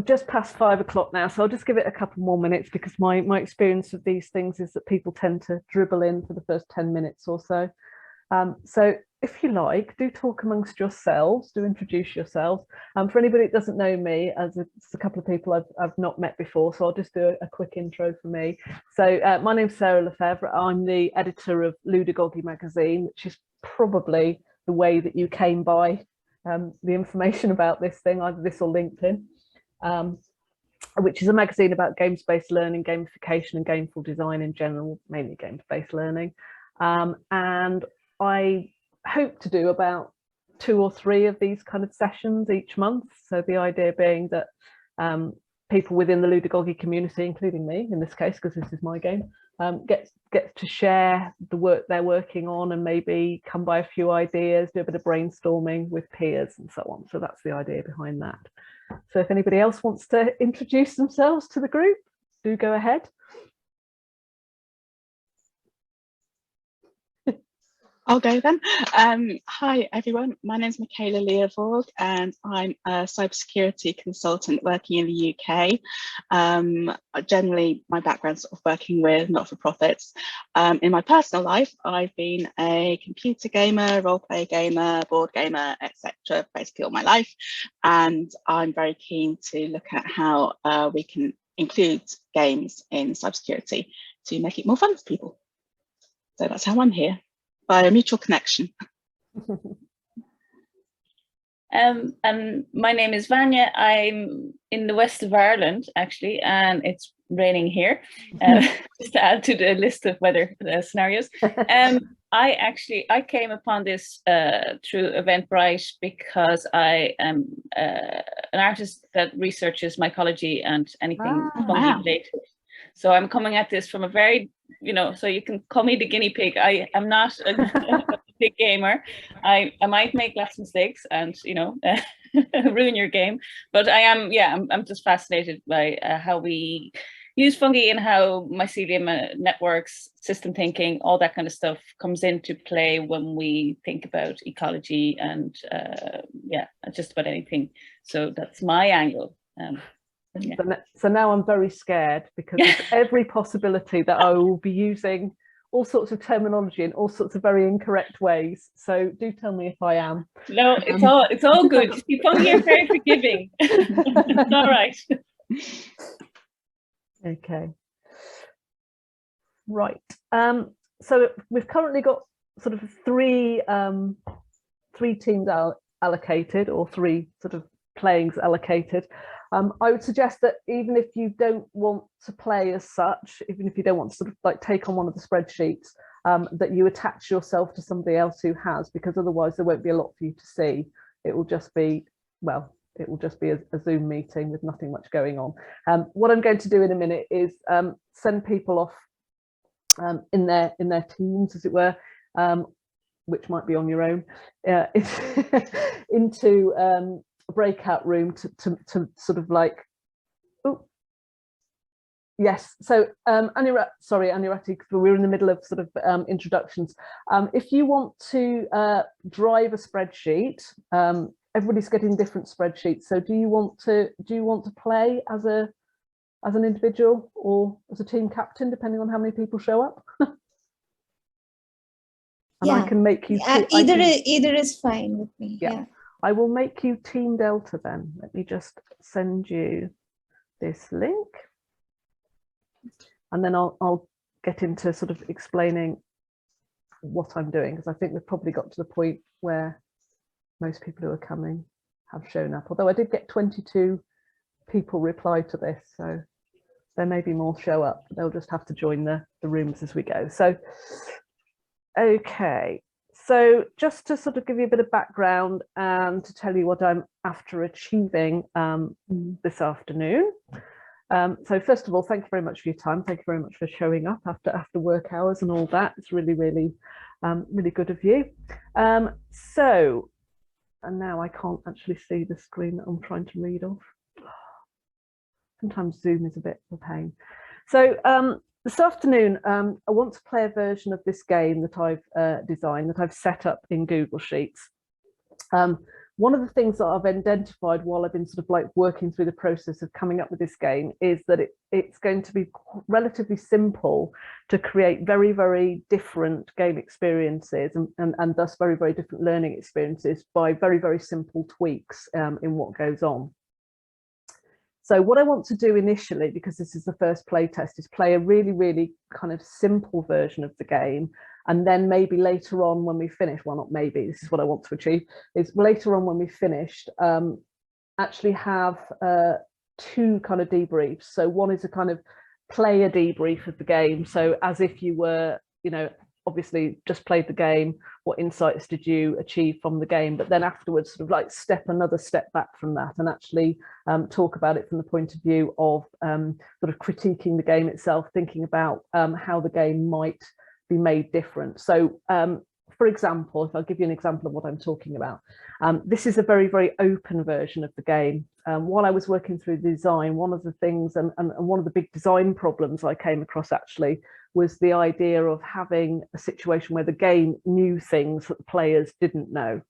just past 5 o'clock now, so I'll just give it a couple more minutes because my experience of these things is that people tend to dribble in for the first 10 minutes or so. So if you like, do talk amongst yourselves, do introduce yourselves. For anybody that doesn't know me, as it's a couple of people I've not met before, so I'll just do a quick intro for me. So my name's Sarah Lefebvre. I'm the editor of Ludagogy magazine, which is probably the way that you came by the information about this thing, either this or LinkedIn. Which is a magazine about games-based learning, gamification and gameful design in general, mainly games-based learning. And I hope to do about 2 or 3 of these kind of sessions each month. So the idea being that people within the Ludagogy community, including me in this case, because this is my game, get to share the work they're working on and maybe come by a few ideas, do a bit of brainstorming with peers and so on. So that's the idea behind that. So if anybody else wants to introduce themselves to the group, do go ahead. I'll go then. Hi everyone, my name is Michaela Leovold and I'm a cybersecurity consultant working in the UK. Generally, my background's sort of working with not-for-profits. In my personal life, I've been a computer gamer, role-play gamer, board gamer, etc. basically all my life. And I'm very keen to look at how we can include games in cybersecurity to make it more fun for people. So that's how I'm here. By a mutual connection. And my name is Vanya. I'm in the west of Ireland, actually, and it's raining here, just to add to the list of weather scenarios. I came upon this through Eventbrite because I am an artist that researches mycology and anything fungi related. So I'm coming at this from a very, so you can call me the guinea pig. I am not a big gamer. I might make lots of mistakes and, ruin your game. But I am, I'm just fascinated by how we use fungi and how mycelium networks, system thinking, all that kind of stuff comes into play when we think about ecology and, just about anything. So that's my angle. Yeah. So now I'm very scared because there's every possibility that I will be using all sorts of terminology in all sorts of very incorrect ways. So do tell me if I am. No, it's all good. You fungi are very forgiving. It's all right. Okay. Right. So we've currently got sort of three teams allocated, or 3 sort of playings allocated. I would suggest that even if you don't want to play as such, even if you don't want to sort of like take on one of the spreadsheets, that you attach yourself to somebody else who has, because otherwise there won't be a lot for you to see. It will just be, well, it will just be a Zoom meeting with nothing much going on. What I'm going to do in a minute is send people off in their teams, as it were, which might be on your own, into breakout room to sort of like, oh yes, so Anurati, we're in the middle of sort of introductions. If you want to drive a spreadsheet, everybody's getting different spreadsheets, so do you want to play as an individual or as a team captain, depending on how many people show up? And yeah, I can make you either is fine with me. Yeah. I will make you Team Delta then. Let me just send you this link. And then I'll get into sort of explaining what I'm doing, because I think we've probably got to the point where most people who are coming have shown up. Although I did get 22 people reply to this, so there may be more show up. They'll just have to join the rooms as we go. So, okay. So just to sort of give you a bit of background and to tell you what I'm after achieving this afternoon. So first of all, thank you very much for your time. Thank you very much for showing up after work hours and all that. It's really, really, really good of you. So, and now I can't actually see the screen that I'm trying to read off. Sometimes Zoom is a bit of a pain. So this afternoon, I want to play a version of this game that I've designed, that I've set up in Google Sheets, one of the things that I've identified while I've been sort of like working through the process of coming up with this game is that it's going to be relatively simple to create very, very different game experiences and thus very, very different learning experiences by very, very simple tweaks in what goes on. So what I want to do initially, because this is the first playtest, is play a really, really kind of simple version of the game. And then maybe later on when we finish, well, not maybe, this is what I want to achieve, is later on when we finished, actually have two kind of debriefs. So one is a kind of player debrief of the game. So as if you were, you know, obviously just played the game, what insights did you achieve from the game? But then afterwards, sort of like another step back from that and actually talk about it from the point of view of sort of critiquing the game itself, thinking about how the game might be made different. So for example, if I'll give you an example of what I'm talking about, this is a very, very open version of the game. While I was working through the design, one of the things and one of the big design problems I came across actually was the idea of having a situation where the game knew things that the players didn't know.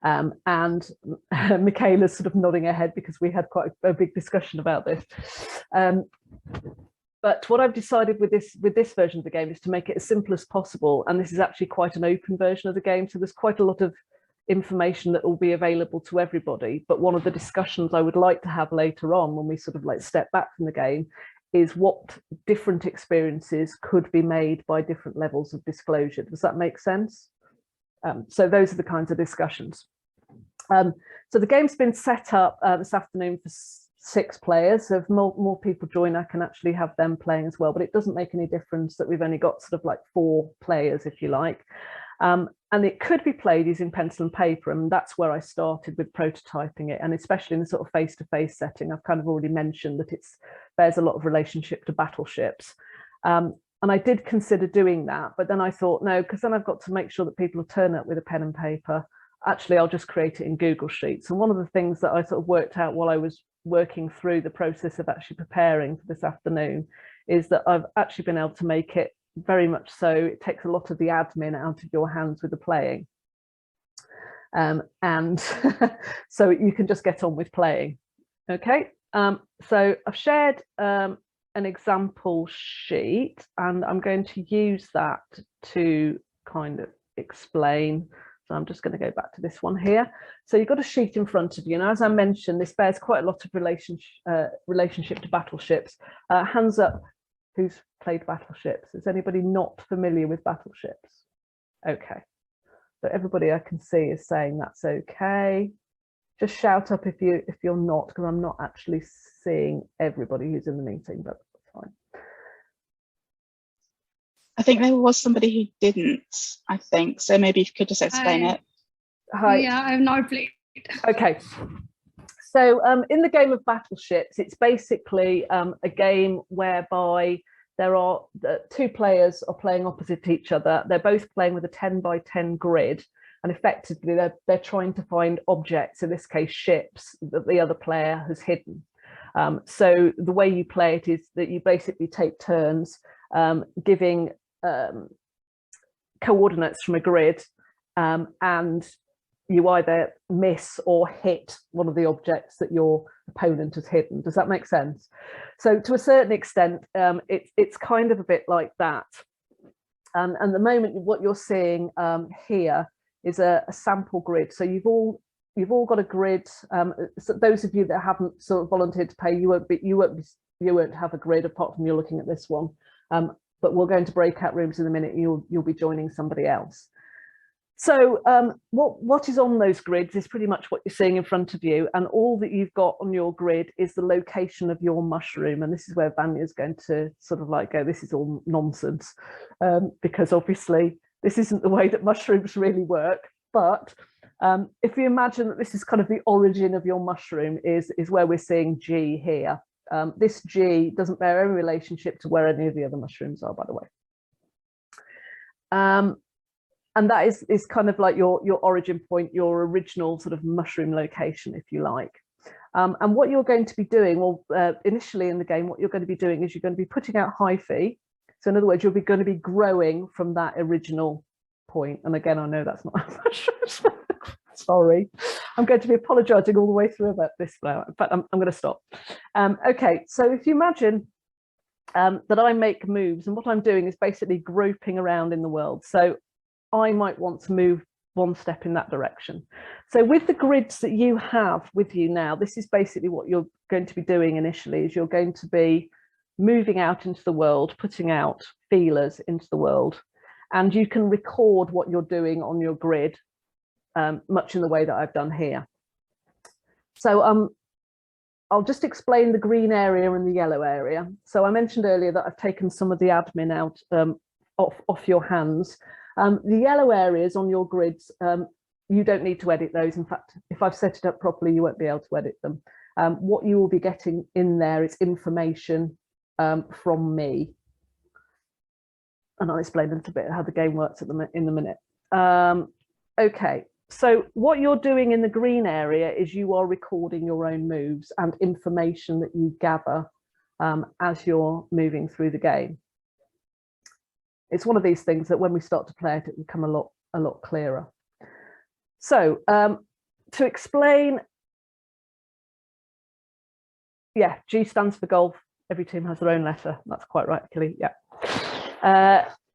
And Michaela's sort of nodding her head because we had quite a big discussion about this. But what I've decided with this version of the game is to make it as simple as possible. And this is actually quite an open version of the game. So there's quite a lot of information that will be available to everybody. But one of the discussions I would like to have later on when we sort of like step back from the game is what different experiences could be made by different levels of disclosure. Does that make sense? So those are the kinds of discussions. So the game's been set up this afternoon for 6 players. So if more people join, I can actually have them playing as well, but it doesn't make any difference that we've only got sort of like 4 players, if you like. And it could be played using pencil and paper, and that's where I started with prototyping it, and especially in the sort of face-to-face setting. I've kind of already mentioned that it bears a lot of relationship to battleships. And I did consider doing that, but then I thought, no, because then I've got to make sure that people turn up with a pen and paper. Actually, I'll just create it in Google Sheets. And one of the things that I sort of worked out while I was working through the process of actually preparing for this afternoon is that I've actually been able to make it very much so it takes a lot of the admin out of your hands with the playing. And so you can just get on with playing. Okay, so I've shared an example sheet and I'm going to use that to kind of explain. So I'm just going to go back to this one here. So you've got a sheet in front of you, and as I mentioned, this bears quite a lot of relationship to battleships. Hands up, who's played battleships? Is anybody not familiar with battleships? Okay, so everybody I can see is saying that's okay. Just shout up if you're not, because I'm not actually seeing everybody who's in the meeting, but that's fine. I think there was somebody who didn't, I think. So maybe if you could just explain it. Hi. Yeah, I've not played. Okay. So in the game of battleships, it's basically a game whereby there are 2 players are playing opposite each other. They're both playing with a 10 by 10 grid. And effectively, they're trying to find objects, in this case, ships that the other player has hidden. So the way you play it is that you basically take turns giving coordinates from a grid, and you either miss or hit one of the objects that your opponent has hidden. Does that make sense? So to a certain extent, it's kind of a bit like that. And at the moment, what you're seeing here is a sample grid. So you've all got a grid. So those of you that haven't sort of volunteered to pay, you won't have a grid apart from you're looking at this one. But we'll go into breakout rooms in a minute. You'll be joining somebody else. So what is on those grids is pretty much what you're seeing in front of you, and all that you've got on your grid is the location of your mushroom. And this is where Vanya is going to sort of like go, this is all nonsense, because obviously this isn't the way that mushrooms really work. But if you imagine that this is kind of the origin of your mushroom is where we're seeing G here. This G doesn't bear any relationship to where any of the other mushrooms are, by the way. And that is kind of like your origin point, your original sort of mushroom location, if you like. And what you're going to be doing, well, initially in the game, what you're going to be doing is you're going to be putting out hyphae. So in other words, you'll be going to be growing from that original point. And again, I know that's not how mushrooms work. Sorry, I'm going to be apologising all the way through about this now. In fact, I'm going to stop. Okay, so if you imagine that I make moves, and what I'm doing is basically groping around in the world. So I might want to move one step in that direction. So with the grids that you have with you now, this is basically what you're going to be doing initially, is you're going to be moving out into the world, putting out feelers into the world, and you can record what you're doing on your grid, much in the way that I've done here. So I'll just explain the green area and the yellow area. So I mentioned earlier that I've taken some of the admin out off your hands. The yellow areas on your grids, you don't need to edit those. In fact, if I've set it up properly, you won't be able to edit them. What you will be getting in there is information from me. And I'll explain a little bit how the game works in a minute. Okay, so what you're doing in the green area is you are recording your own moves and information that you gather as you're moving through the game. It's one of these things that when we start to play it, it will become a lot clearer. So to explain, yeah, G stands for golf. Every team has their own letter. That's quite right, Kelly. Yeah.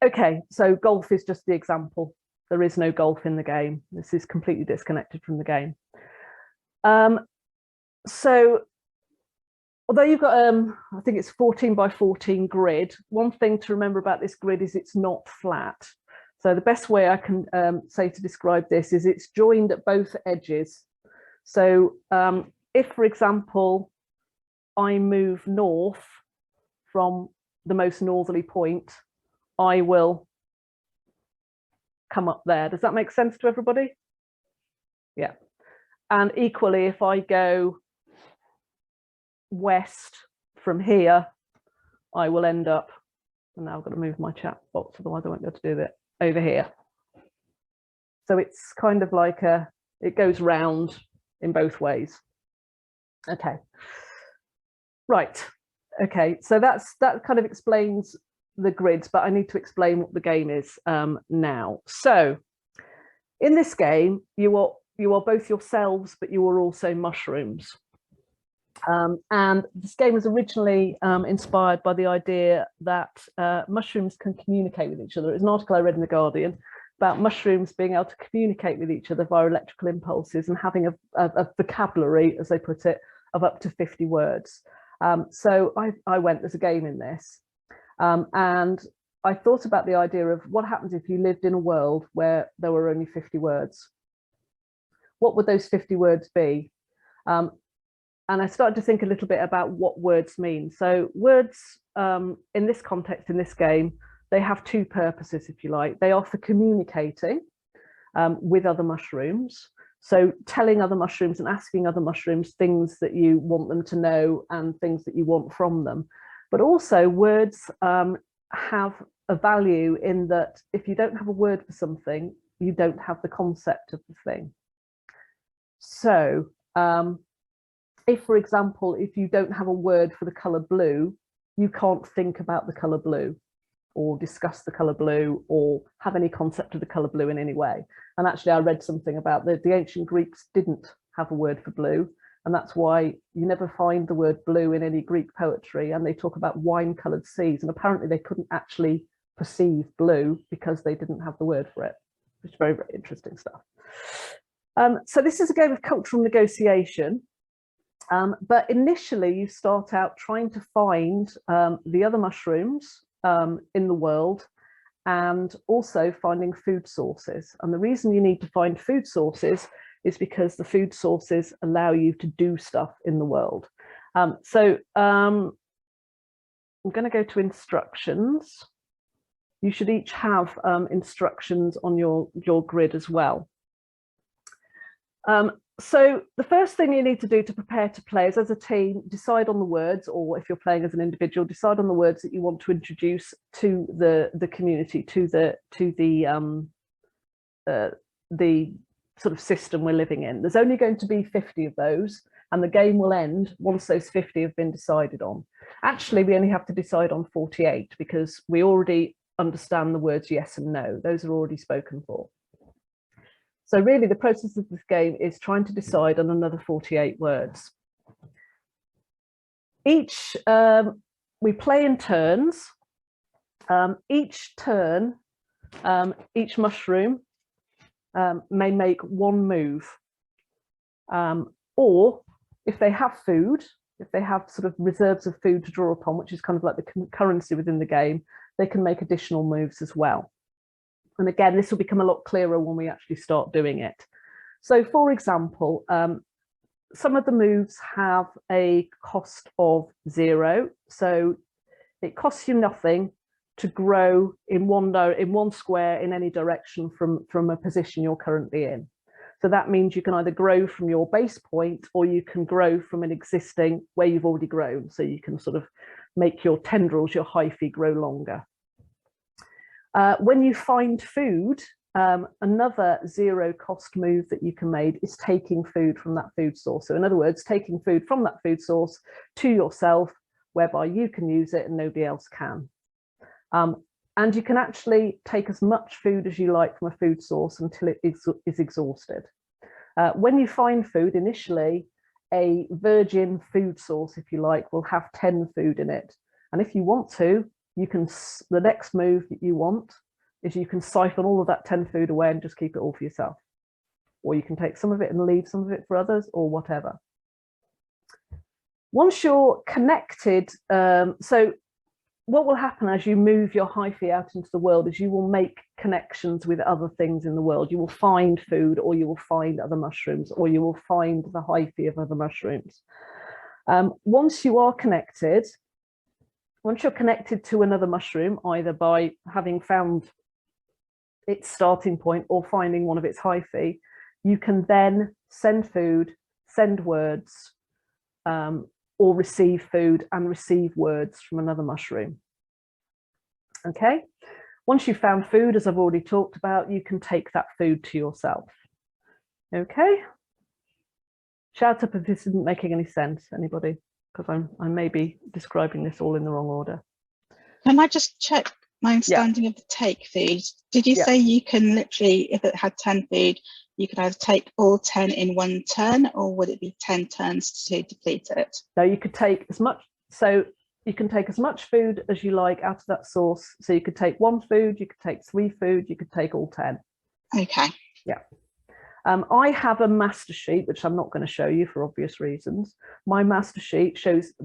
Okay, so golf is just the example. There is no golf in the game. This is completely disconnected from the game. So although you've got, I think it's 14 by 14 grid, one thing to remember about this grid is it's not flat. So the best way I can say to describe this is it's joined at both edges. So if, for example, I move north from the most northerly point, I will come up there. Does that make sense to everybody? Yeah. And equally, if I go west from here, I will end up, and now I've got to move my chat box, otherwise I won't be able to do that, over here. So it's kind of like it goes round in both ways. Okay. Right. Okay, so that kind of explains the grids, but I need to explain what the game is now. So in this game, you are both yourselves, but you are also mushrooms. And this game was originally inspired by the idea that mushrooms can communicate with each other. It was an article I read in The Guardian about mushrooms being able to communicate with each other via electrical impulses and having a vocabulary, as they put it, of up to 50 words. So I went, there's a game in this. And I thought about the idea of what happens if you lived in a world where there were only 50 words. What would those 50 words be? And I started to think a little bit about what words mean. So words in this context, in this game, they have two purposes, if you like. They are for communicating with other mushrooms. So telling other mushrooms and asking other mushrooms things that you want them to know and things that you want from them. But also words have a value in that if you don't have a word for something, you don't have the concept of the thing. So if, for example, if you don't have a word for the colour blue, you can't think about the colour blue or discuss the colour blue or have any concept of the colour blue in any way. And actually I read something about the ancient Greeks didn't have a word for blue, and that's why you never find the word blue in any Greek poetry, and they talk about wine-coloured seas, and apparently they couldn't actually perceive blue because they didn't have the word for it, which is very, very interesting stuff. So this is a game of cultural negotiation. But initially you start out trying to find the other mushrooms in the world and also finding food sources. And the reason you need to find food sources is because the food sources allow you to do stuff in the world. So I'm going to go to instructions. You should each have instructions on your grid as well. So the first thing you need to do to prepare to play is, as a team, decide on the words, or if you're playing as an individual, decide on the words that you want to introduce to the community, to the sort of system we're living in. There's only going to be 50 of those, and the game will end once those 50 have been decided on. Actually, we only have to decide on 48 because we already understand the words yes and no. Those are already spoken for. So really the process of this game is trying to decide on another 48 words. Each, we play in turns. Each turn, each mushroom may make one move. Or if they have food, if they have sort of reserves of food to draw upon, which is kind of like the currency within the game, they can make additional moves as well. And again, this will become a lot clearer when we actually start doing it. So for example, some of the moves have a cost of 0. So it costs you nothing to grow in one square in any direction from a position you're currently in. So that means you can either grow from your base point, or you can grow from an existing where you've already grown. So you can sort of make your tendrils, your hyphae, grow longer. When you find food, another 0 cost move that you can make is taking food from that food source. So in other words, taking food from that food source to yourself, whereby you can use it and nobody else can. And you can actually take as much food as you like from a food source until it is exhausted. When you find food, initially, a virgin food source, if you like, will have 10 food in it. And if you want to, you can, the next move that you want is you can siphon all of that 10 food away and just keep it all for yourself. Or you can take some of it and leave some of it for others, or whatever. Once you're connected, so what will happen as you move your hyphae out into the world is you will make connections with other things in the world. You will find food, or you will find other mushrooms, or you will find the hyphae of other mushrooms. Once you are connected, once you're connected to another mushroom, either by having found its starting point or finding one of its hyphae, you can then send food, send words, or receive food and receive words from another mushroom. Okay, once you've found food, as I've already talked about, you can take that food to yourself. Okay, shout up if this isn't making any sense, anybody, because I may be describing this all in the wrong order. Can I just check my understanding of the take food? Did you say you can literally, if it had 10 food, you could either take all 10 in one turn, or would it be 10 turns to deplete it? No, you could take as much, so you can take as much food as you like out of that source. So you could take 1 food, you could take 3 food, you could take all 10. Okay. Yeah. I have a master sheet, which I'm not going to show you for obvious reasons. My master sheet has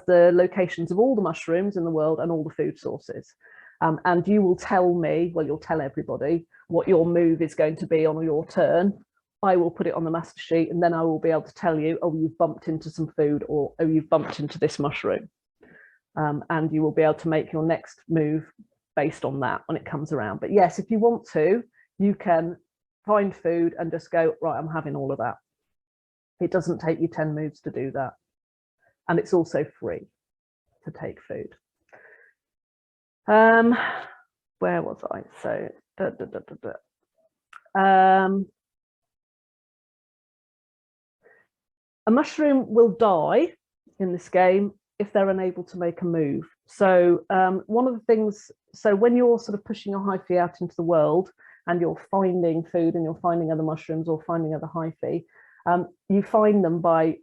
the locations of all the mushrooms in the world and all the food sources. And you will tell me, well, you'll tell everybody what your move is going to be on your turn. I will put it on the master sheet, and then I will be able to tell you, oh, you've bumped into some food, or oh, you've bumped into this mushroom. And you will be able to make your next move based on that when it comes around. But yes, if you want to, you can find food and just go, right, I'm having all of that. It doesn't take you 10 moves to do that. And it's also free to take food. Where was I? So, a mushroom will die in this game if they're unable to make a move. So one of the things, so when you're sort of pushing your hyphae out into the world and you're finding food and you're finding other mushrooms or finding other hyphae, you find them by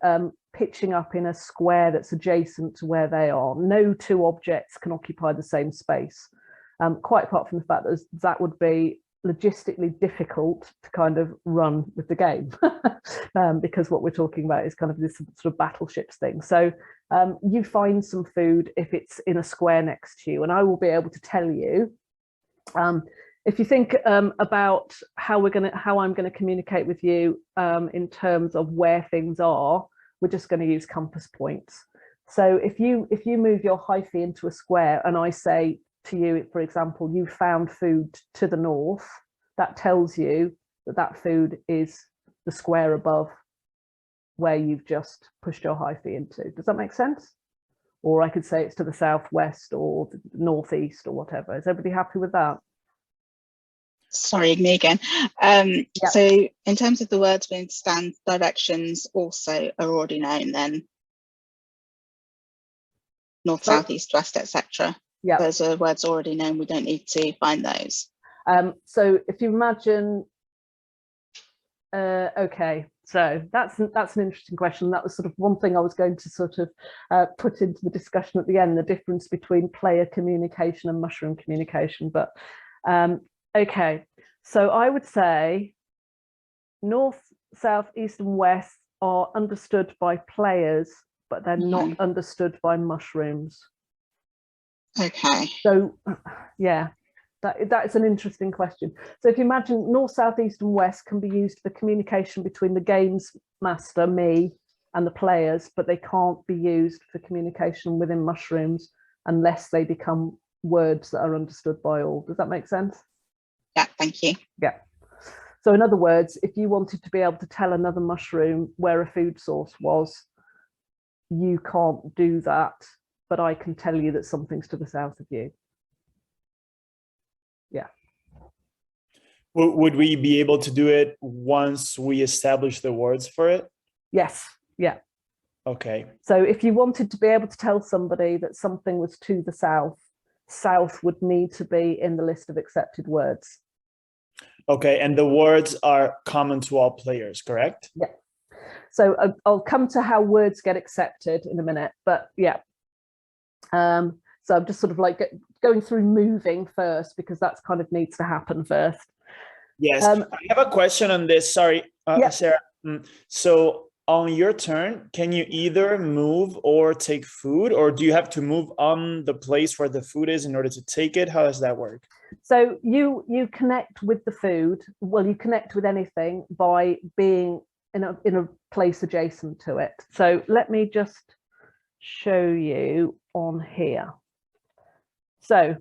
pitching up in a square that's adjacent to where they are. No 2 objects can occupy the same space, quite apart from the fact that that would be logistically difficult to kind of run with the game because what we're talking about is kind of this sort of battleships thing. So you find some food if it's in a square next to you, and I will be able to tell you. If you think about how I'm going to communicate with you in terms of where things are, we're just going to use compass points. So if you move your hyphae into a square and I say to you, for example, you found food to the north, that tells you that that food is the square above where you've just pushed your hyphae into. Does that make sense? Or I could say it's to the southwest or the northeast or whatever. Is everybody happy with that? Sorry, me again. So in terms of the words we understand, directions also are already known then? North, south, east, west, etc. Yeah, those are words already known. We don't need to find those. So if you imagine Okay, so that's an interesting question. That was sort of one thing I was going to sort of put into the discussion at the end, the difference between player communication and mushroom communication. But okay, so I would say north, south, east, and west are understood by players, but they're not understood by mushrooms. Okay. So yeah. That is an interesting question. So if you imagine north, south, east, and west can be used for communication between the games master, me, and the players, but they can't be used for communication within mushrooms unless they become words that are understood by all. Does that make sense? Yeah, thank you. Yeah. So in other words, if you wanted to be able to tell another mushroom where a food source was, you can't do that, but I can tell you that something's to the south of you. Yeah. Would we be able to do it once we establish the words for it? Yes. Yeah. Okay. So if you wanted to be able to tell somebody that something was to the south, south would need to be in the list of accepted words. Okay, and the words are common to all players, correct? Yeah. So I'll come to how words get accepted in a minute, but yeah. So I'm just sort of like going through moving first, because that's kind of needs to happen first. Yes, I have a question on this. Sorry, Sarah. So on your turn, can you either move or take food, or do you have to move on the place where the food is in order to take it? How does that work? So you connect with the food. Well, you connect with anything by being in a place adjacent to it. So let me just show you on here. So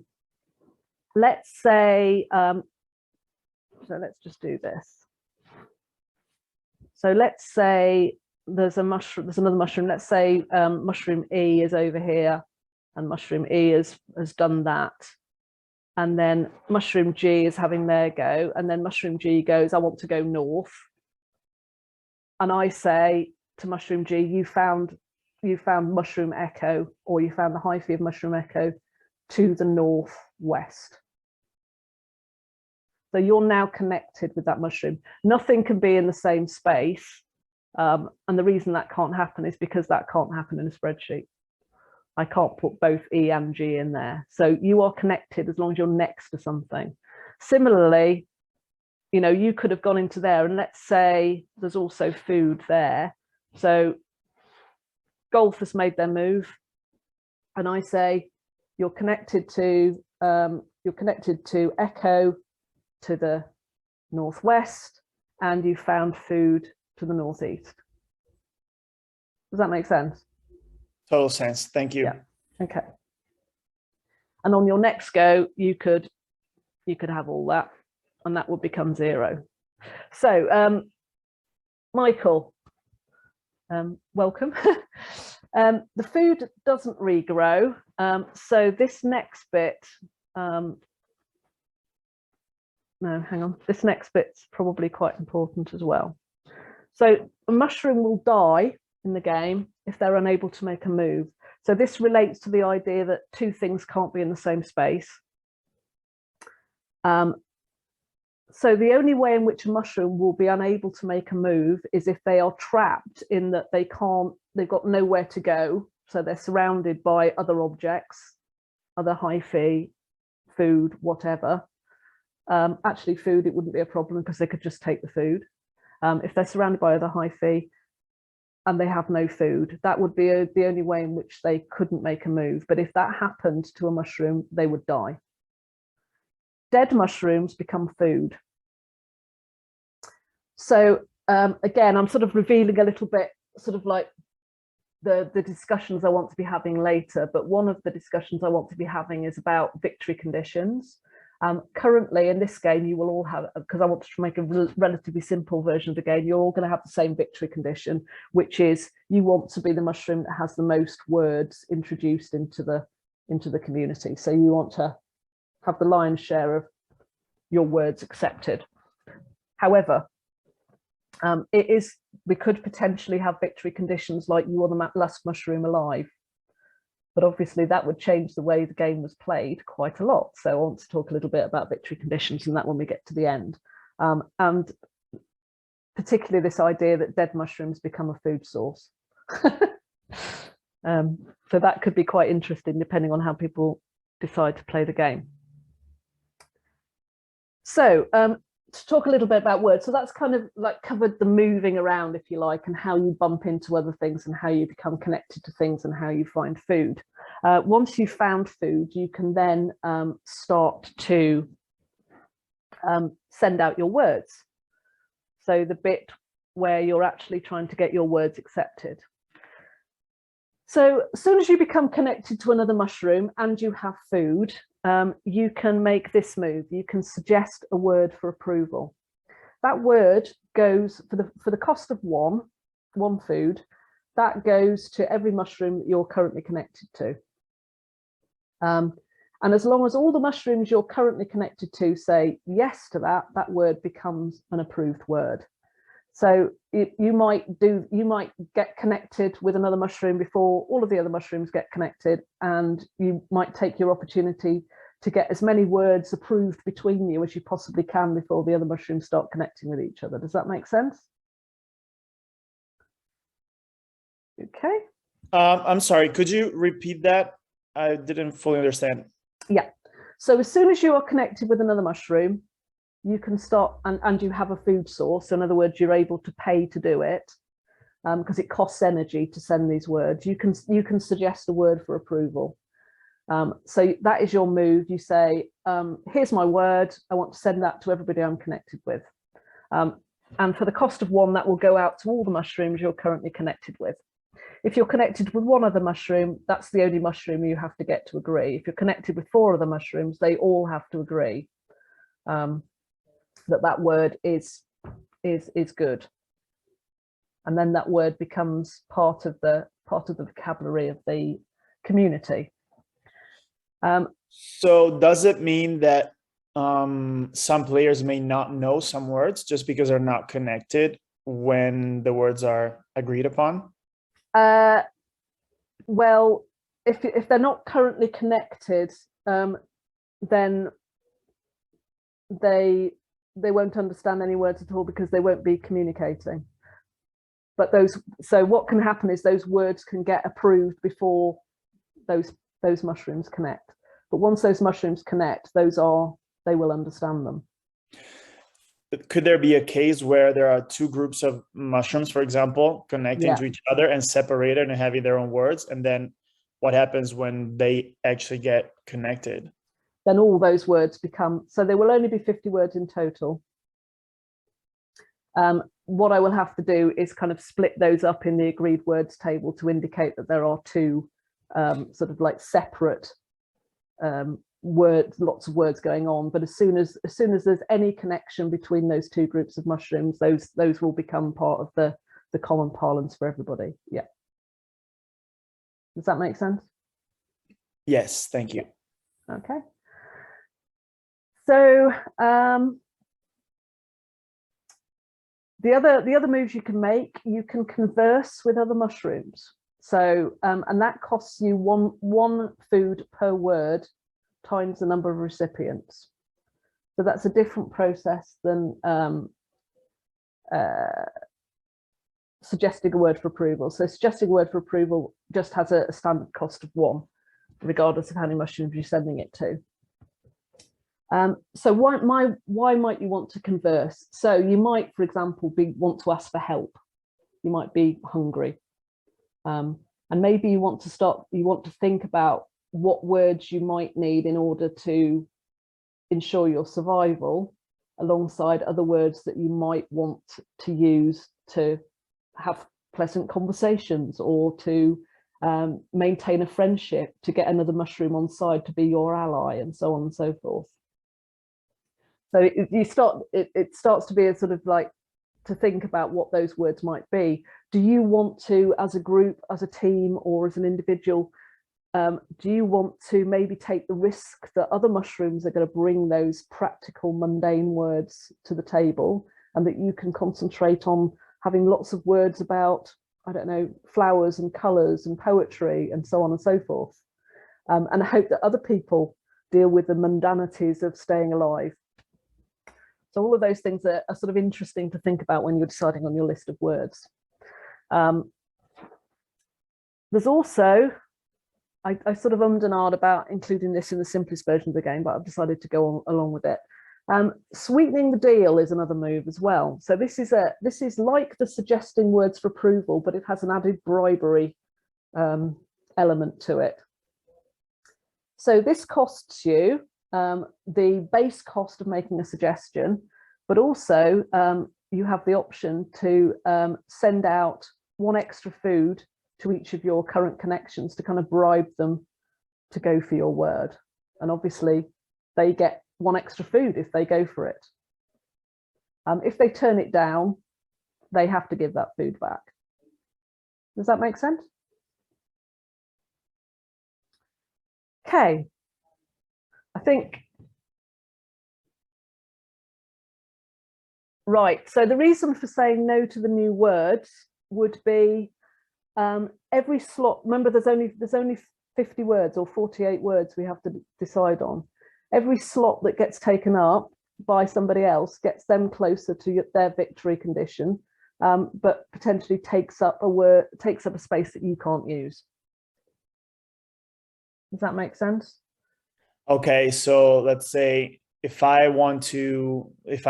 let's say, so let's just do this. So let's say there's a mushroom, there's another mushroom. Let's say mushroom E is over here, and mushroom E has done that. And then mushroom G is having their go, and then mushroom G goes, I want to go north. And I say to mushroom G, you found mushroom Echo, or you found the hyphae of mushroom Echo to the northwest. So you're now connected with that mushroom. Nothing can be in the same space. And the reason that can't happen is because that can't happen in a spreadsheet. I can't put both E and G in there. So you are connected as long as you're next to something. Similarly, you know, you could have gone into there, and let's say there's also food there. So Golf has made their move, and I say you're connected to Echo to the northwest, and you found food to the northeast. Does that make sense? Total sense. Thank you. Yeah. Okay. And on your next go, you could have all that, and that would become 0. So Michael, welcome. The food doesn't regrow. So this next bit, no, hang on. This next bit's probably quite important as well. So a mushroom will die in the game if they're unable to make a move. So this relates to the idea that two things can't be in the same space. So the only way in which a mushroom will be unable to make a move is if they are trapped in that they've got nowhere to go. So they're surrounded by other objects, other hyphae, food, whatever. Actually, food, it wouldn't be a problem because they could just take the food. If they're surrounded by other hyphae and they have no food, that would be the only way in which they couldn't make a move. But if that happened to a mushroom, they would die. Dead mushrooms become food. So again, I'm sort of revealing a little bit, sort of like the discussions I want to be having later, but one of the discussions I want to be having is about victory conditions. Currently in this game, you will all have, because I want to make a relatively simple version of the game, you're all going to have the same victory condition, which is you want to be the mushroom that has the most words introduced into the community. So you want to have the lion's share of your words accepted. However, we could potentially have victory conditions like you are the last mushroom alive. But obviously that would change the way the game was played quite a lot. So I want to talk a little bit about victory conditions and that when we get to the end. And particularly this idea that dead mushrooms become a food source. So that could be quite interesting depending on how people decide to play the game. So to talk a little bit about words, so that's kind of like covered the moving around, if you like, and how you bump into other things and how you become connected to things and how you find food. Once you've found food, you can then start to send out your words. So the bit where you're actually trying to get your words accepted. So as soon as you become connected to another mushroom and you have food, you can make this move. You can suggest a word for approval. That word goes for the cost of one food. That goes to every mushroom that you're currently connected to. And as long as all the mushrooms you're currently connected to say yes to that, that word becomes an approved word. So you might get connected with another mushroom before all of the other mushrooms get connected, and you might take your opportunity to get as many words approved between you as you possibly can before the other mushrooms start connecting with each other. Does that make sense? Okay. I'm sorry, could you repeat that? I didn't fully understand. Yeah. So as soon as you are connected with another mushroom, you can start, and you have a food source. So in other words, you're able to pay to do it because it costs energy to send these words. You can suggest a word for approval. So that is your move. You say, here's my word. I want to send that to everybody I'm connected with. And for the cost of one, that will go out to all the mushrooms you're currently connected with. If you're connected with one other mushroom, that's the only mushroom you have to get to agree. If you're connected with 4 other mushrooms, they all have to agree that word is good. And then that word becomes part of the vocabulary of the community. So does it mean that some players may not know some words just because they're not connected when the words are agreed upon? Well, if they're not currently connected, then they won't understand any words at all because they won't be communicating. But so what can happen is those words can get approved before those mushrooms connect. But once those mushrooms connect, they will understand them. Could there be a case where there are 2 groups of mushrooms, for example, connecting to each other and separated and having their own words? And then what happens when they actually get connected? Then all those words become, so there will only be 50 words in total. What I will have to do is kind of split those up in the agreed words table to indicate that there are 2 sort of like separate words, lots of words going on. But as soon as there's any connection between those 2 groups of mushrooms, those will become part of the common parlance for everybody. Yeah. Does that make sense? Yes, thank you. Okay. So the other moves you can make, you can converse with other mushrooms. So and that costs you one food per word times the number of recipients. So that's a different process than suggesting a word for approval. So suggesting a word for approval just has a standard cost of 1, regardless of how many mushrooms you're sending it to. So why might you want to converse? So you might, for example, want to ask for help. You might be hungry. And maybe you want to think about what words you might need in order to ensure your survival, alongside other words that you might want to use to have pleasant conversations or to maintain a friendship, to get another mushroom on side to be your ally, and so on and so forth. So it starts to be a sort of like to think about what those words might be. Do you want to, as a group, as a team, or as an individual, do you want to maybe take the risk that other mushrooms are going to bring those practical, mundane words to the table, and that you can concentrate on having lots of words about, I don't know, flowers and colours and poetry and so on and so forth, and I hope that other people deal with the mundanities of staying alive? So all of those things are sort of interesting to think about when you're deciding on your list of words. There's also, I sort of ummed and ahed about including this in the simplest version of the game, but I've decided to go along with it. Sweetening the deal is another move as well. So this is like the suggesting words for approval, but it has an added bribery element to it. So this costs you the base cost of making a suggestion, but also you have the option to send out one extra food to each of your current connections to kind of bribe them to go for your word. And obviously they get one extra food if they go for it. If they turn it down, they have to give that food back. Does that make sense? Okay, I think, right, so the reason for saying no to the new words would be every slot, remember there's only 50 words or 48 words we have to decide on. Every slot that gets taken up by somebody else gets them closer to their victory condition, but potentially takes up a space that you can't use. Does that make sense? Okay, so let's say if I'm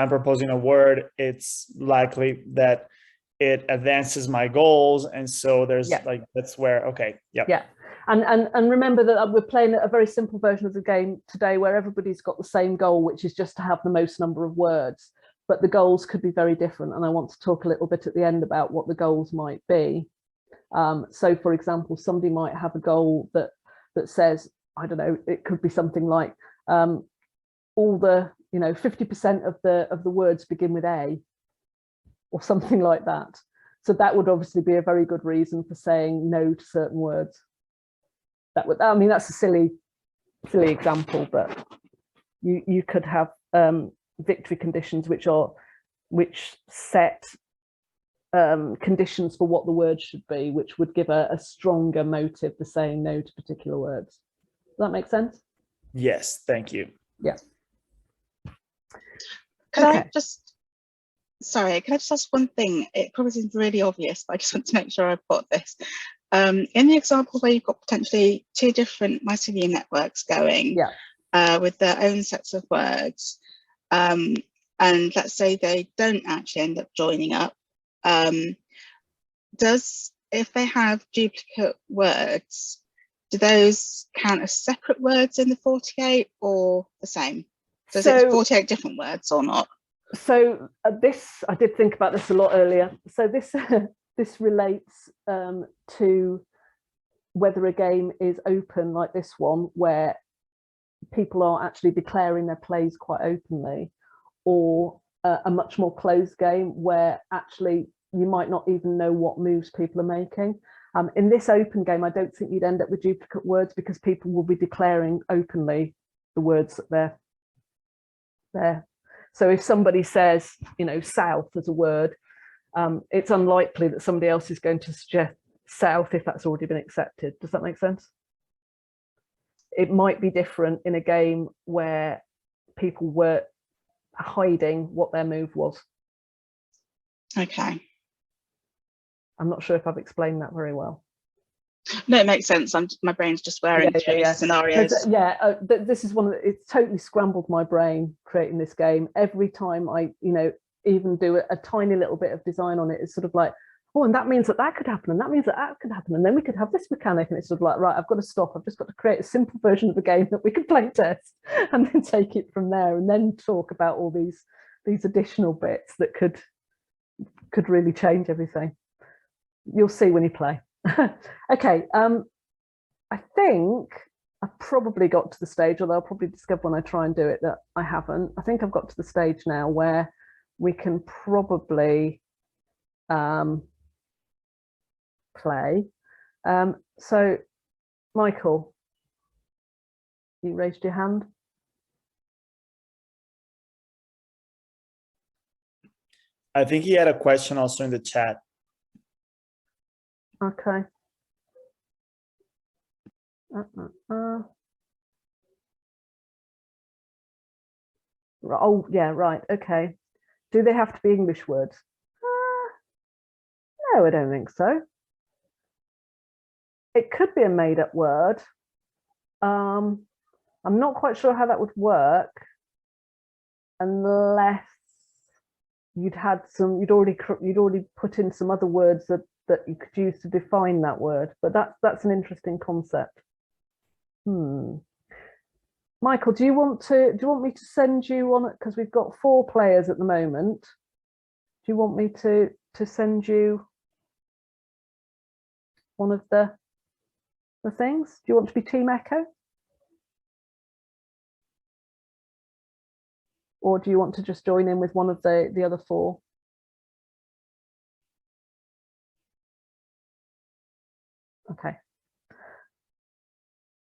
proposing a word, it's likely that it advances my goals, and so there's that's where, okay, yeah. And remember that we're playing a very simple version of the game today where everybody's got the same goal, which is just to have the most number of words, but the goals could be very different, and I want to talk a little bit at the end about what the goals might be. So for example, somebody might have a goal that says, I don't know, it could be something like all the 50% of the words begin with A, or something like that. So that would obviously be a very good reason for saying no to certain words. I mean, that's a silly example, but you could have victory conditions which set conditions for what the word should be, which would give a stronger motive for saying no to particular words. Does that make sense? Yes, thank you. Yeah. Can I just ask one thing? It probably seems really obvious, but I just want to make sure I've got this. In the example where you've got potentially two different mycelium networks going with their own sets of words, and let's say they don't actually end up joining up, if they have duplicate words, do those count as separate words in the 48 or the same? Does it 48 different words or not? So I did think about this a lot earlier. So this this relates to whether a game is open like this one, where people are actually declaring their plays quite openly, or a much more closed game where actually you might not even know what moves people are making. In this open game, I don't think you'd end up with duplicate words because people will be declaring openly the words that they're there. So if somebody says, south as a word, it's unlikely that somebody else is going to suggest south if that's already been accepted. Does that make sense? It might be different in a game where people were hiding what their move was. Okay. I'm not sure if I've explained that very well. No, it makes sense. My brain's just wearing through scenarios. This is it's totally scrambled my brain creating this game. Every time I, even do a tiny little bit of design on it, it's sort of like, oh, and that means that could happen, and that means that could happen, and then we could have this mechanic, and it's sort of like, right, I've got to stop. I've just got to create a simple version of the game that we can play test, and then take it from there, and then talk about all these additional bits that could really change everything. You'll see when you play. Okay, I think I've probably got to the stage, although I'll probably discover when I try and do it that I haven't. I think I've got to the stage now where we can probably play. So, Michael, you raised your hand. I think he had a question also in the chat. Okay. Oh, yeah, right. Okay. Do they have to be English words? No, I don't think so. It could be a made-up word. I'm not quite sure how that would work unless you'd already put in some other words that you could use to define that word. But that's an interesting concept. Michael, do you want me to send you on it, because we've got 4 players at the moment? Do you want me to send you one of the things? Do you want to be Team Echo? Or do you want to just join in with one of the other 4? Okay.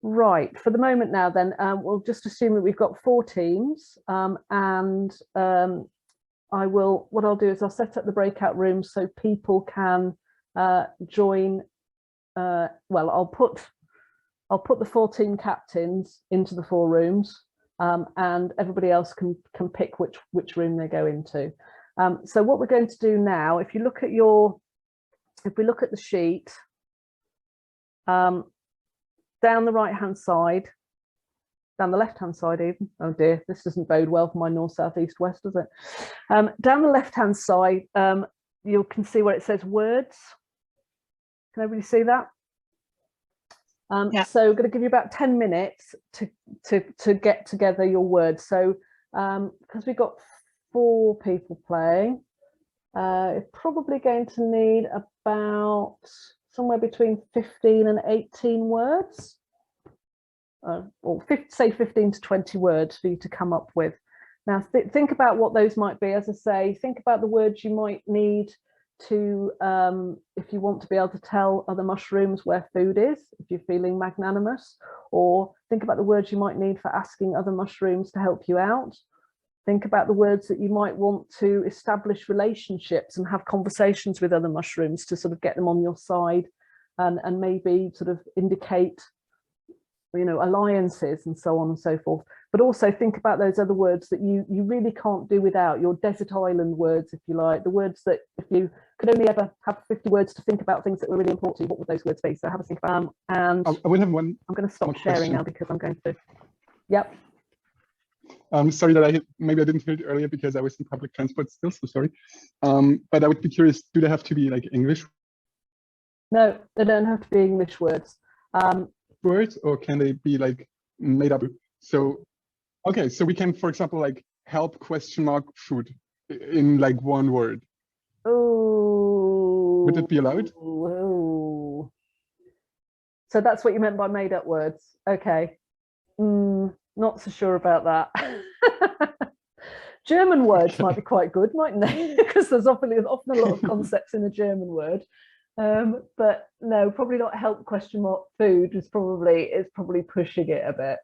Right, for the moment now then, we'll just assume that we've got 4 teams, and what I'll do is I'll set up the breakout rooms so people can join. Well, I'll put the 4 team captains into the 4 rooms, and everybody else can pick which room they go into. So what we're going to do now, if we look at the sheet, down the right hand side, down the left hand side even, oh dear, this doesn't bode well for my north, south, east, west, does it? Down the left hand side, you can see where it says words. Can everybody see that? Yeah. So we're going to give you about 10 minutes to get together your words. So because we've got 4 people playing, you're probably going to need about somewhere between 15 and 18 words, or say 15 to 20 words for you to come up with. Now think about what those might be. As I say, think about the words you might need to, if you want to be able to tell other mushrooms where food is, if you're feeling magnanimous, or think about the words you might need for asking other mushrooms to help you out. Think about the words that you might want to establish relationships and have conversations with other mushrooms to sort of get them on your side, and maybe sort of indicate, alliances and so on and so forth. But also think about those other words that you really can't do without, your desert island words, if you like, the words that if you could only ever have 50 words to think about things that were really important to you, what would those words be? So have a think about and I will have one. I'm going to stop sharing now because I'm going to. Yep. Sorry that maybe I didn't hear it earlier because I was in public transport still, so sorry. But I would be curious, do they have to be like English? No, they don't have to be English words. Words, or can they be like made up? So, okay, so we can, for example, like help ? Food in like one word. Oh. Would it be allowed? Oh. So that's what you meant by made up words. Okay. Not so sure about that. German words might be quite good, mightn't they? Because there's often a lot of concepts in a German word. But no, probably not help ? Food is probably pushing it a bit.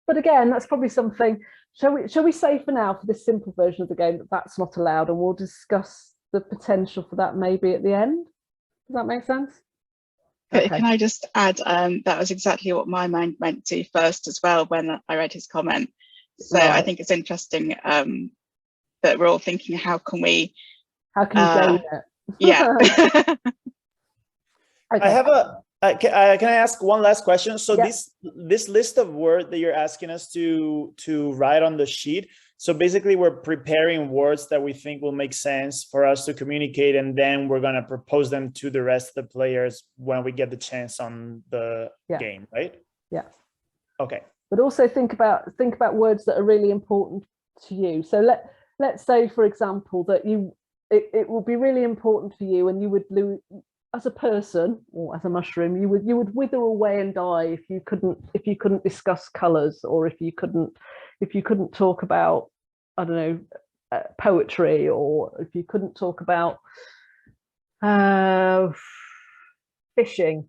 But again, that's probably something. Shall we say for now, for this simple version of the game, that that's not allowed, and we'll discuss the potential for that maybe at the end? Does that make sense? Okay. Can I just add, that was exactly what my mind went to first as well when I read his comment. So right. I think it's interesting that we're all thinking, how can you gain it? Yeah. Okay. I have can I ask one last question? So yep. this list of words that you're asking us to write on the sheet, so basically we're preparing words that we think will make sense for us to communicate, and then we're going to propose them to the rest of the players when we get the chance on the game, right? Yeah. Okay. But also think about words that are really important to you. So let's say, for example, that it will be really important for you, and you would lose, as a person or as a mushroom, you would wither away and die if you couldn't discuss colors, or if you couldn't talk about, I don't know, poetry, or if you couldn't talk about fishing.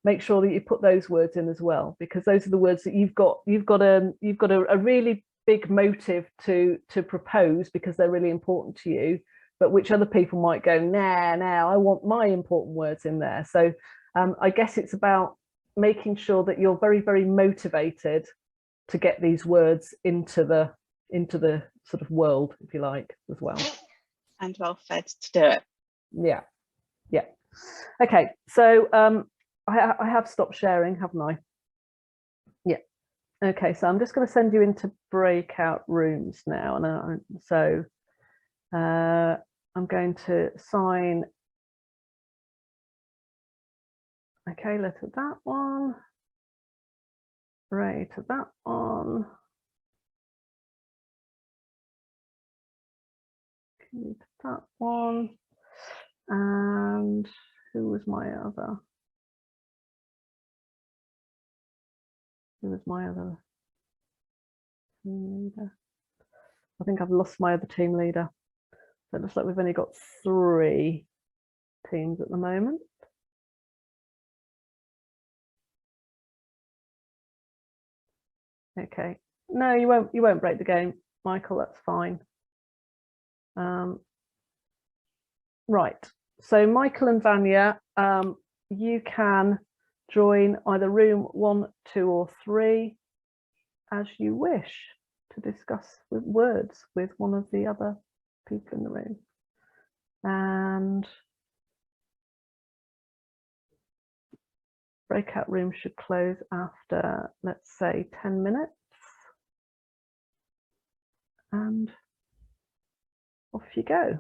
Make sure that you put those words in as well, because those are the words that you've got a really big motive to propose, because they're really important to you, but which other people might go, nah, I want my important words in there. So I guess it's about making sure that you're very, very motivated to get these words into the sort of world, if you like, as well. And well fed to do it. Yeah. Okay, so I have stopped sharing, haven't I? Yeah. Okay, so I'm just going to send you into breakout rooms now, and so I'm going to sign. Okay, let's at that one. Ray to that one. To that one. And who was my other? Who was my other team leader? I think I've lost my other team leader. So it looks like we've only got 3 teams at the moment. Okay. No, you won't break the game, Michael, that's fine. Right. So Michael and Vanya, you can join either room 1, 2, or 3 as you wish to discuss with words with one of the other people in the room. And breakout room should close after, let's say, 10 minutes. And off you go.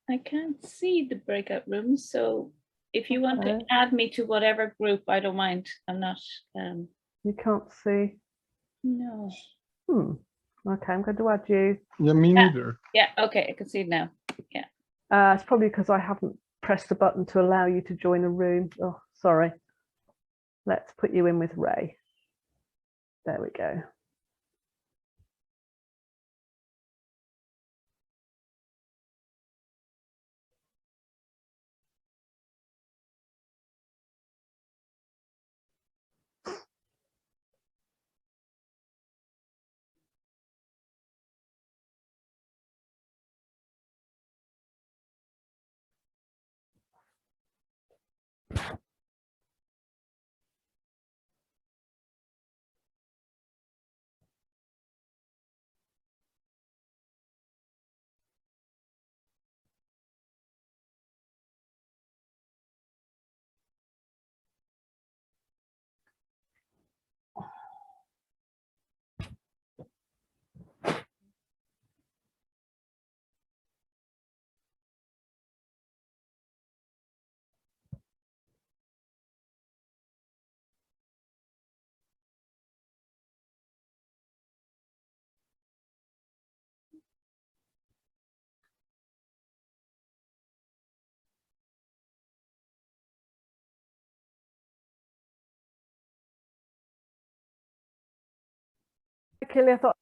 I can't see the breakout rooms, so if you want to add me to whatever group, I don't mind. I'm not. You can't see? No. Okay, I'm going to add you. Yeah, me neither. Yeah, okay, I can see it now. Yeah. It's probably because I haven't pressed the button to allow you to join a room. Oh, sorry. Let's put you in with Ray. There we go. Kelly, I thought.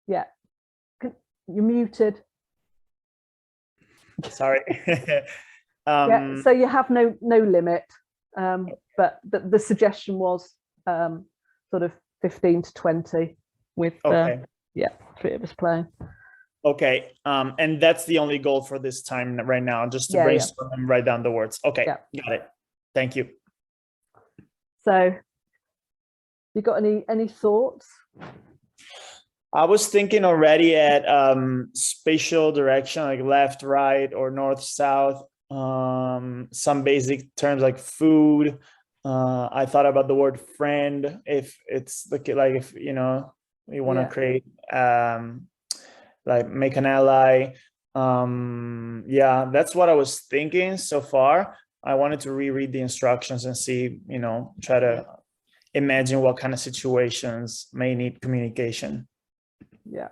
Yeah, you're muted. Sorry. Yeah, so you have no limit, but the suggestion was sort of 15 to 20 with okay. 3 of us playing. Okay, and that's the only goal for this time right now, just to brainstorm and write down the words. Okay, got it. Thank you. So, you got any thoughts? I was thinking already at spatial direction, like left, right, or north, south. Some basic terms like food. I thought about the word friend. If it's like if you know you want to create like make an ally. Yeah, that's what I was thinking so far. I wanted to reread the instructions and see, you know, try to imagine what kind of situations may need communication. Yeah.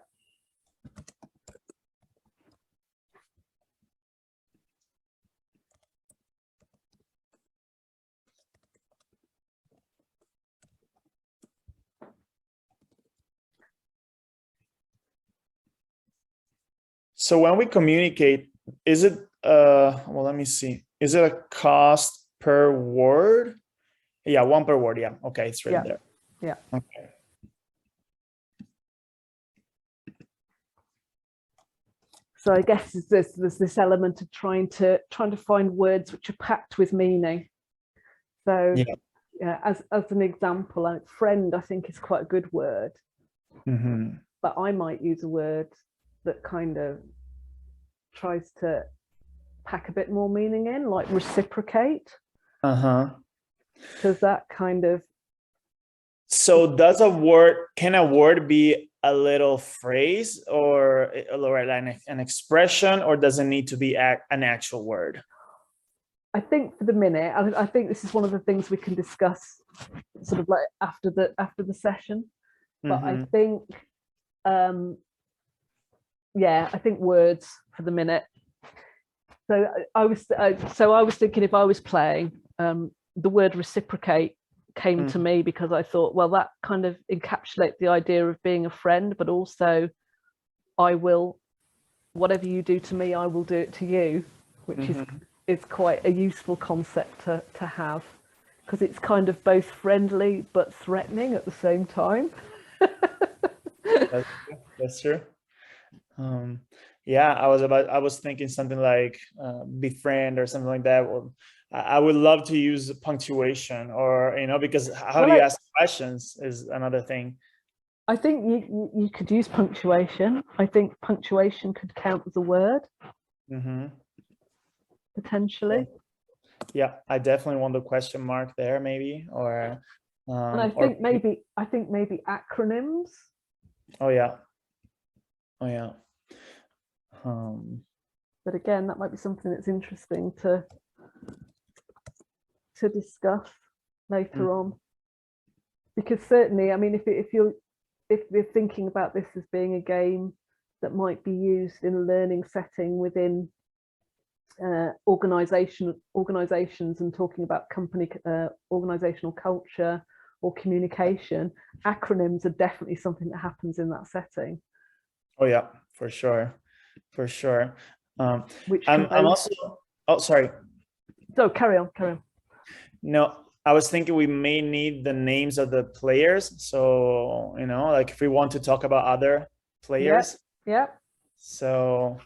So when we communicate, is it well, let me see. Is it a cost per word? Yeah, 1 per word. Yeah. Okay, it's right there. Yeah. Okay. So I guess there's this element of trying to find words which are packed with meaning. So yeah, as an example, like friend, I think is quite a good word, but I might use a word that kind of tries to pack a bit more meaning in, like reciprocate. Because that kind of. So can a word be a little phrase or an expression, or does it need to be an actual word? I think for the minute, I think this is one of the things we can discuss sort of like after the session. But I think, yeah, I think words for the minute. So I was thinking, if I was playing, the word reciprocate came to me because I thought, well, that kind of encapsulates the idea of being a friend, but also whatever you do to me, I will do it to you, which is quite a useful concept to have, because it's kind of both friendly but threatening at the same time. That's true. Yeah, I was thinking something like befriend or something like that. Or I would love to use punctuation, or because how do you ask questions is another thing. I think you could use punctuation. I think punctuation could count as a word. Potentially. Yeah, I definitely want the question mark there, maybe, or. And I think maybe acronyms. Oh yeah. But again, that might be something that's interesting to discuss later on, because certainly, I mean, if you're thinking about this as being a game that might be used in a learning setting within organizations and talking about company organizational culture or communication, acronyms are definitely something that happens in that setting. Oh yeah, for sure. Which I'm also. Oh, sorry. So carry on. No, I was thinking we may need the names of the players. So like if we want to talk about other players. Yeah. So.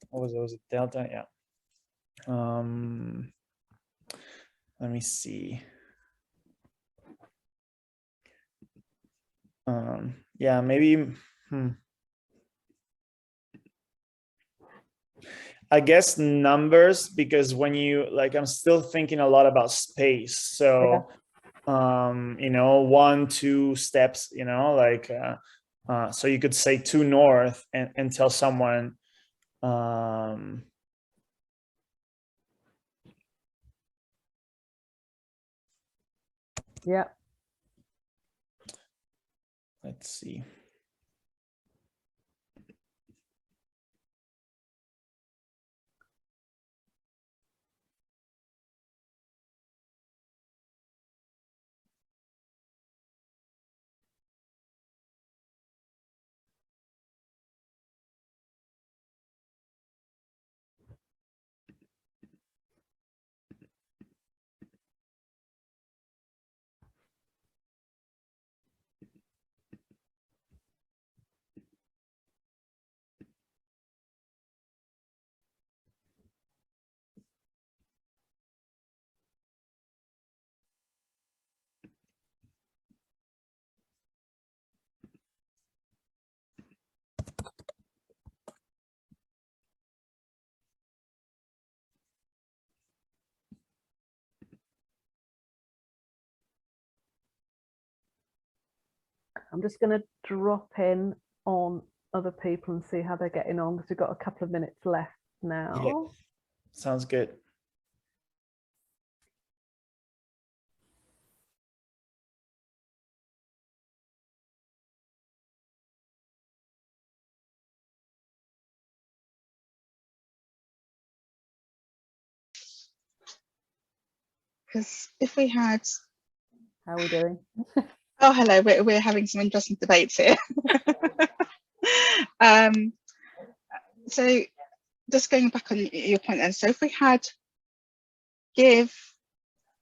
What was it? Was it Delta? Yeah. Let me see. Yeah, maybe. I guess numbers, because when I'm still thinking a lot about space. So, 1, 2 steps, so you could say 2 north and tell someone, yeah. Let's see. I'm just going to drop in on other people and see how they're getting on, because we've got a couple of minutes left now. Yeah. Sounds good. Because if we had. How are we doing? Oh, hello. We're having some interesting debates here. So just going back on your point then, so if we had give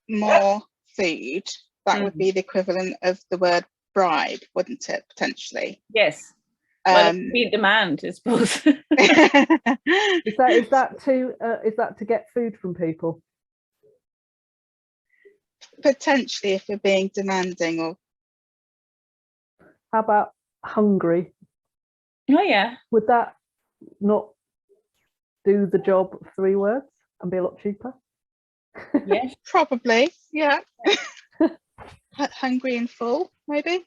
more food, that would be the equivalent of the word bribe, wouldn't it, potentially? Yes. Well, it would be demand, I suppose. Is that to get food from people? Potentially, if we're being demanding. Or how about hungry? Oh yeah. Would that not do the job of 3 words and be a lot cheaper? Yes. Probably, yeah. Hungry and full, maybe.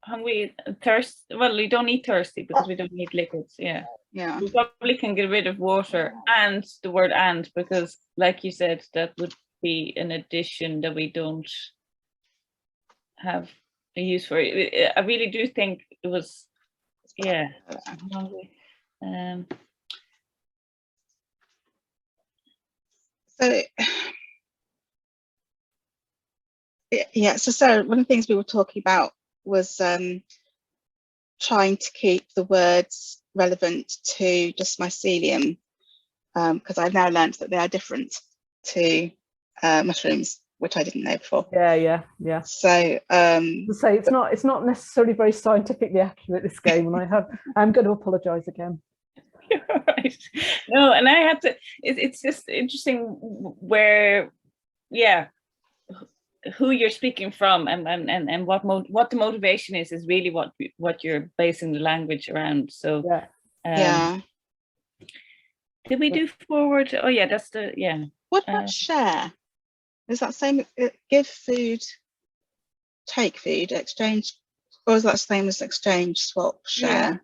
Hungry, thirst. Well, we don't need thirsty because we don't need liquids. Yeah. Yeah. We probably can get rid of water and the word "and" because, like you said, that would be an addition that we don't have a use for. I really do think it was, yeah. Hungry. So yeah, so Sarah, one of the things we were talking about was trying to keep the words relevant to just mycelium, because I've now learned that they are different to mushrooms, which I didn't know before. Yeah. So it's not necessarily very scientifically accurate, this game, and I'm going to apologize again. You're right. No, and I have to. It's just interesting where, yeah, who you're speaking from and what the motivation is really what you're basing the language around. So yeah. Yeah. Did we do forward? Oh yeah, that's the yeah. What about share? Is that same? Give food, take food, exchange, or is that the same as exchange, swap, share?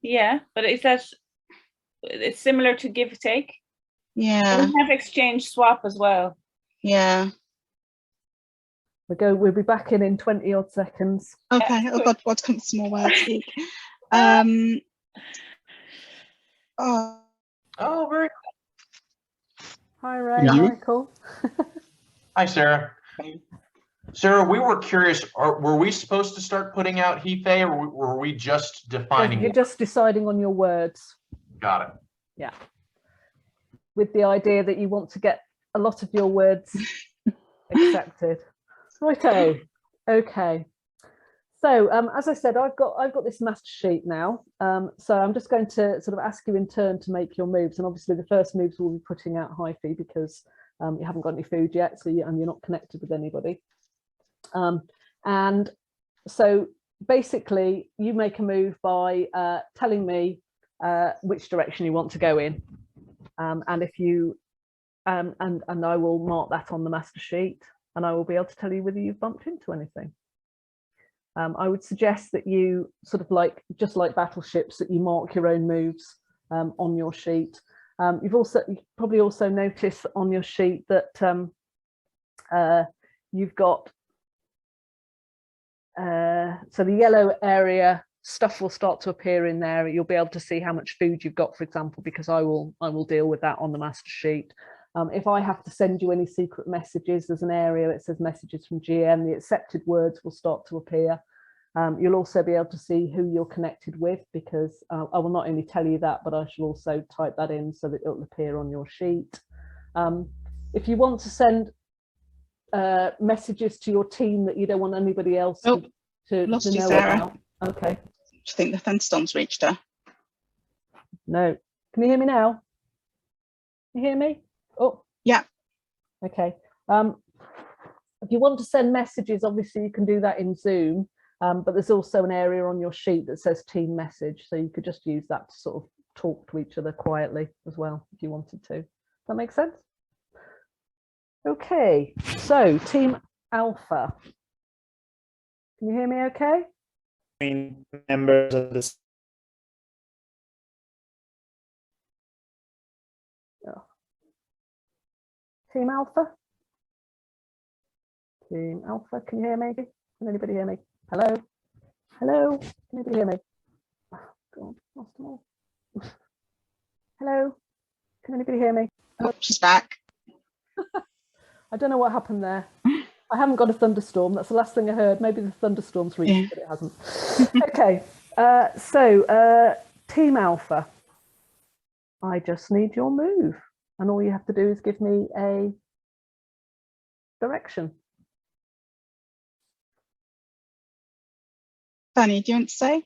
Yeah, but it's similar to give take. Yeah. We have exchange swap as well. Yeah. We'll be back in 20 odd seconds. Okay. Oh God, what comes some more words speak? Oh, very. Hi, Ray. You? Michael. Hi, Sarah. Sarah, we were curious, were we supposed to start putting out Hefe, or were we just defining? You're just deciding on your words. Got it. Yeah. With the idea that you want to get a lot of your words accepted. Righto. Okay. So as I said, I've got this master sheet now. So I'm just going to sort of ask you in turn to make your moves, and obviously the first moves will be putting out hyphae because you haven't got any food yet, so and you're not connected with anybody. And so basically you make a move by telling me which direction you want to go in, and if you and I will mark that on the master sheet, and I will be able to tell you whether you've bumped into anything. I would suggest that you sort of just like battleships, that you mark your own moves on your sheet. You probably also notice on your sheet that you've got so the yellow area stuff will start to appear in there. You'll be able to see how much food you've got, for example, because I will deal with that on the master sheet. If I have to send you any secret messages, there's an area that says messages from GM. The accepted words will start to appear. You'll also be able to see who you're connected with, because I will not only tell you that, but I shall also type that in so that it'll appear on your sheet. If you want to send messages to your team that you don't want anybody else to know Sarah. about. Okay. Do you think the thunderstorm's reached her? No. Can you hear me now? Can you hear me? Oh. Yeah. Okay. If you want to send messages, obviously you can do that in Zoom, but there's also an area on your sheet that says team message, so you could just use that to sort of talk to each other quietly as well if you wanted to. Does that make sense? Okay, so Team Alpha. Can you hear me okay? Members of this. Oh. Team Alpha? Team Alpha, can you hear me? Can anybody hear me? Hello? Hello? Can anybody hear me? Oh, God, lost them all. Hello? Can anybody hear me? Oh, she's back. I don't know what happened there. I haven't got a thunderstorm. That's the last thing I heard. Maybe the thunderstorm's reached, but it hasn't. Okay, so Team Alpha, I just need your move. And all you have to do is give me a direction. Fanny, do you want to say?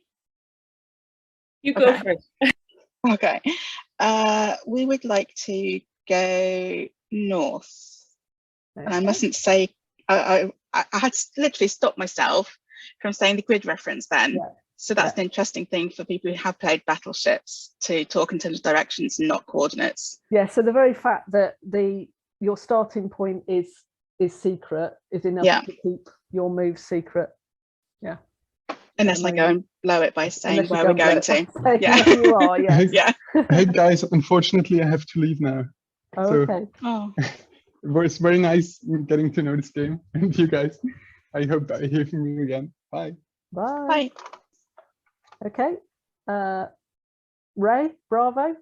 You go Okay. first. Okay. We would like to go north. And I Okay. mustn't say, I had to literally stop myself from saying the grid reference then. Yeah. So that's an interesting thing for people who have played Battleships to talk in terms of directions and not coordinates. Yeah, so the very fact that your starting point is secret is enough Yeah. to keep your move secret. Yeah. Unless I go and blow it by saying Unless you where go we're and blow going it to. by saying Yeah. where you are, yes. Yeah. Hey guys, unfortunately I have to leave now. Oh, So- okay. Oh, It was very nice getting to know this game and you guys. I hope I hear from you again. Bye. Bye. bye. Okay. Ray, Bravo.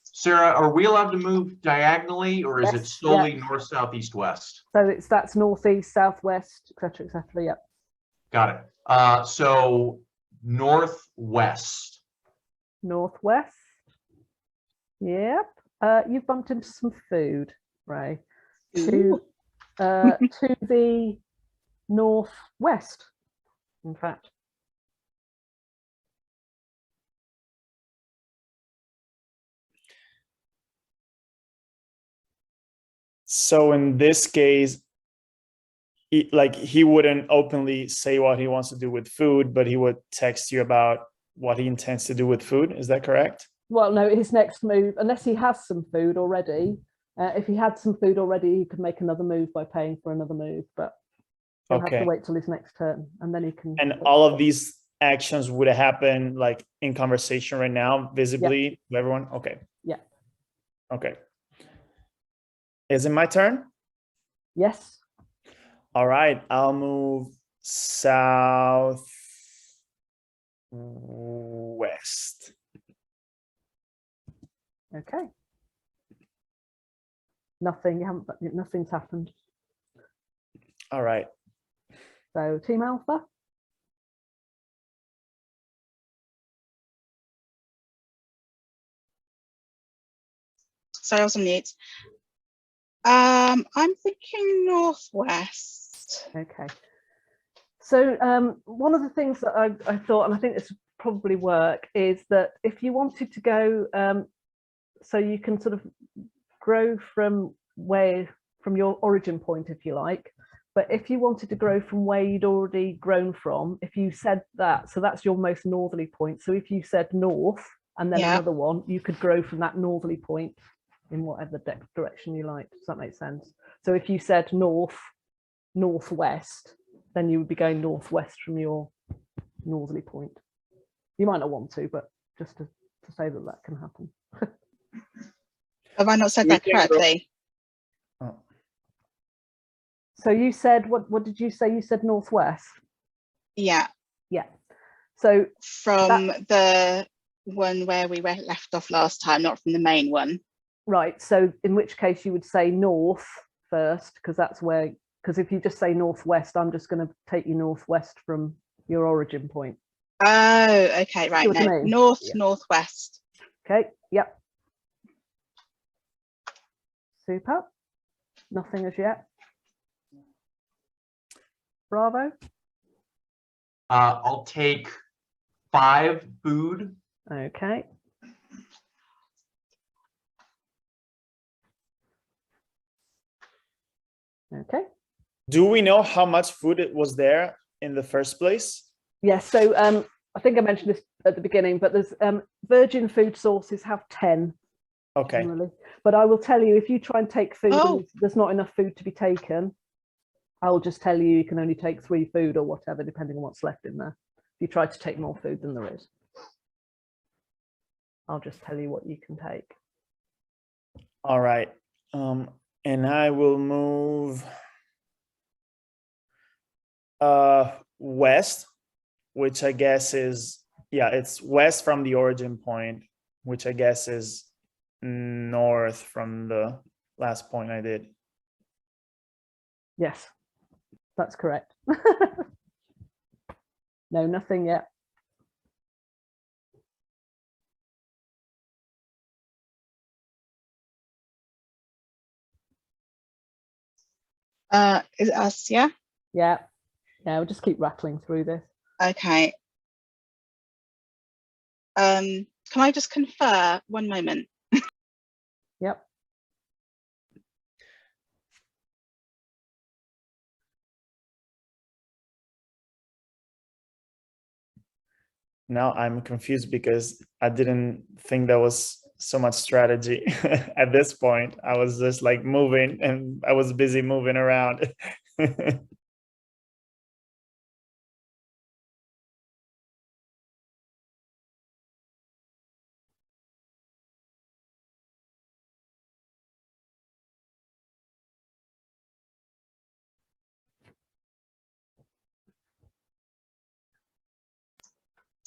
Sarah, are we allowed to move diagonally or is it Yes, solely north, south, east, west? So that's northeast, southwest, etc., etc. Yeah. Got it. So northwest. Northwest. Yep. You've bumped into some food, Ray. To the northwest, in fact. So in this case, he wouldn't openly say what he wants to do with food, but he would text you about what he intends to do with food. Is that correct? Well, no, his next move, unless he has some food already, if he had some food already, he could make another move by paying for another move, but he'll have to wait till his next turn and then he can. And all of these actions would happen like in conversation right now, visibly to everyone? Okay. Yeah. Okay. Is it my turn? Yes. All right, I'll move south west. Okay. Nothing's happened. All right. So Team Alpha. Sorry, I was on mute. I'm thinking northwest. Okay. So one of the things that I thought, and I think this would probably work, is that if you wanted to go, so you can sort of grow from your origin point, if you like, but if you wanted to grow from where you'd already grown from, if you said that, so that's your most northerly point. So if you said north and then another one, you could grow from that northerly point in whatever direction you like. Does that make sense? So if you said northwest, then you would be going northwest from your northerly point. You might not want to, but just to say that can happen. Have I not said that correctly? So you said, what did you say? You said northwest? Yeah. Yeah. So from the one where we were left off last time, not from the main one. Right. So in which case you would say north first, because that's where, because if you just say northwest, I'm just going to take you northwest from your origin point. Oh, okay, right. No, north, northwest. Okay. Yep. Super. Nothing as yet. Bravo. I'll take 5 food. Okay. Okay. Do we know how much food it was there in the first place? Yes. So I think I mentioned this at the beginning, but there's virgin food sources have 10. Okay. Generally. But I will tell you, if you try and take food and there's not enough food to be taken, I'll just tell you you can only take 3 food or whatever, depending on what's left in there. If you try to take more food than there is, I'll just tell you what you can take. All right. And I will move west, which I guess is, it's west from the origin point, which I guess is north from the last point I did. Yes, that's correct. No, nothing yet. Is it us? Yeah. Yeah. We'll just keep rattling through this. Okay. Can I just confer 1 moment? Yep. Now I'm confused because I didn't think there was so much strategy at this point. I was just like moving and I was busy moving around.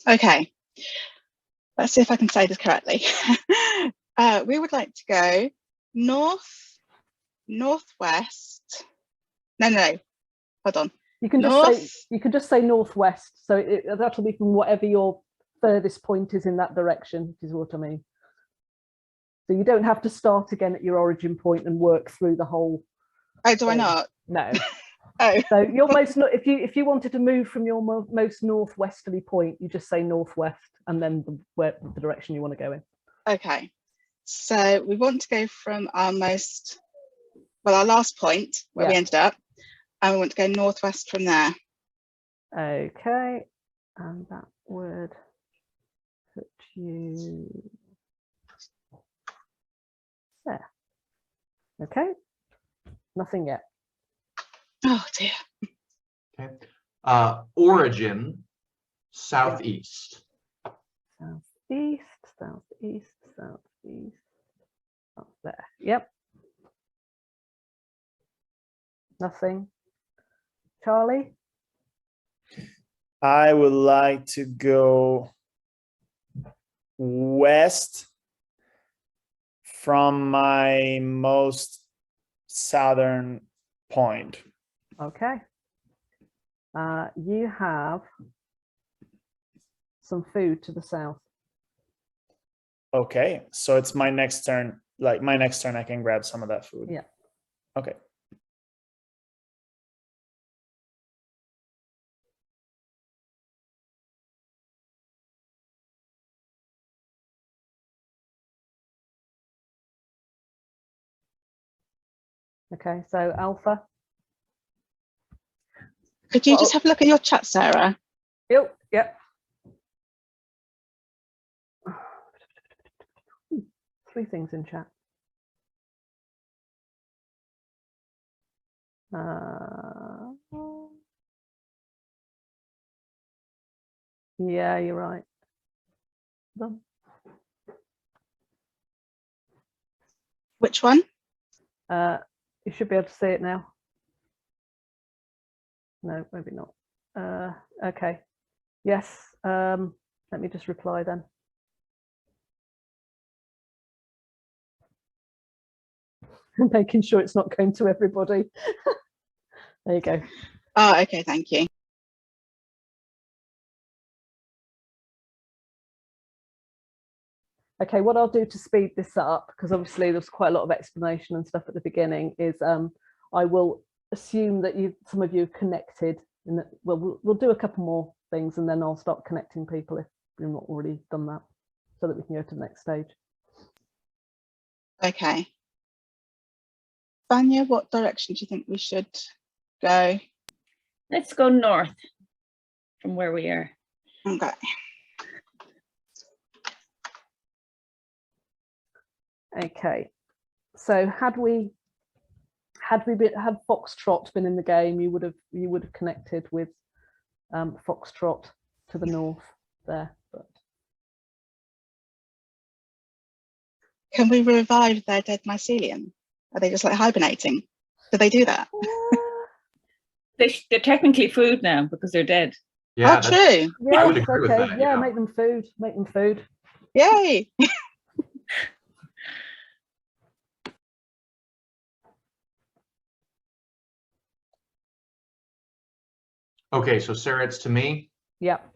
Okay. Let's see if I can say this correctly. We would like to go north, northwest. No. Hold on. You can just say northwest. So that'll be from whatever your furthest point is in that direction, which is what I mean. So you don't have to start again at your origin point and work through the whole. Oh, do I not? No. Oh. So your most if you wanted to move from your most northwesterly point, you just say northwest and then the direction you want to go in. Okay. So we want to go from our last point where we ended up, and we want to go northwest from there. Okay. And that would put you there. Okay. Nothing yet. Oh dear. Okay. Origin, southeast. Southeast, southeast, southeast. Up there. Yep. Nothing. Charlie? I would like to go west from my most southern point. Okay. You have some food to the south. Okay, so it's my next turn. Like my next turn, I can grab some of that food. Yeah. Okay. Okay, so Alpha. Could you just have a look at your chat, Sarah? Yep. 3 things in chat. Yeah, you're right. Done. Which one? You should be able to see it now. No, maybe not. Okay. Yes. Let me just reply then. Making sure it's not going to everybody. There you go. Oh, okay, thank you. Okay, what I'll do to speed this up, because obviously there's quite a lot of explanation and stuff at the beginning, is I will assume that some of you are connected. We'll do a couple more things and then I'll start connecting people if you've not already done that, so that we can go to the next stage. Okay. Vanya, what direction do you think we should go? Let's go north from where we are. Okay. Okay, so had Foxtrot been in the game, you would have connected with Foxtrot to the north there. But can we revive their dead mycelium? Are they just like hibernating? Do they do that? They're technically food now because they're dead. Yeah, oh, true. Yeah, I would agree with okay. that, Yeah, yeah. make them food. Make them food. Yay. Okay, so Sarah, it's to me. Yep.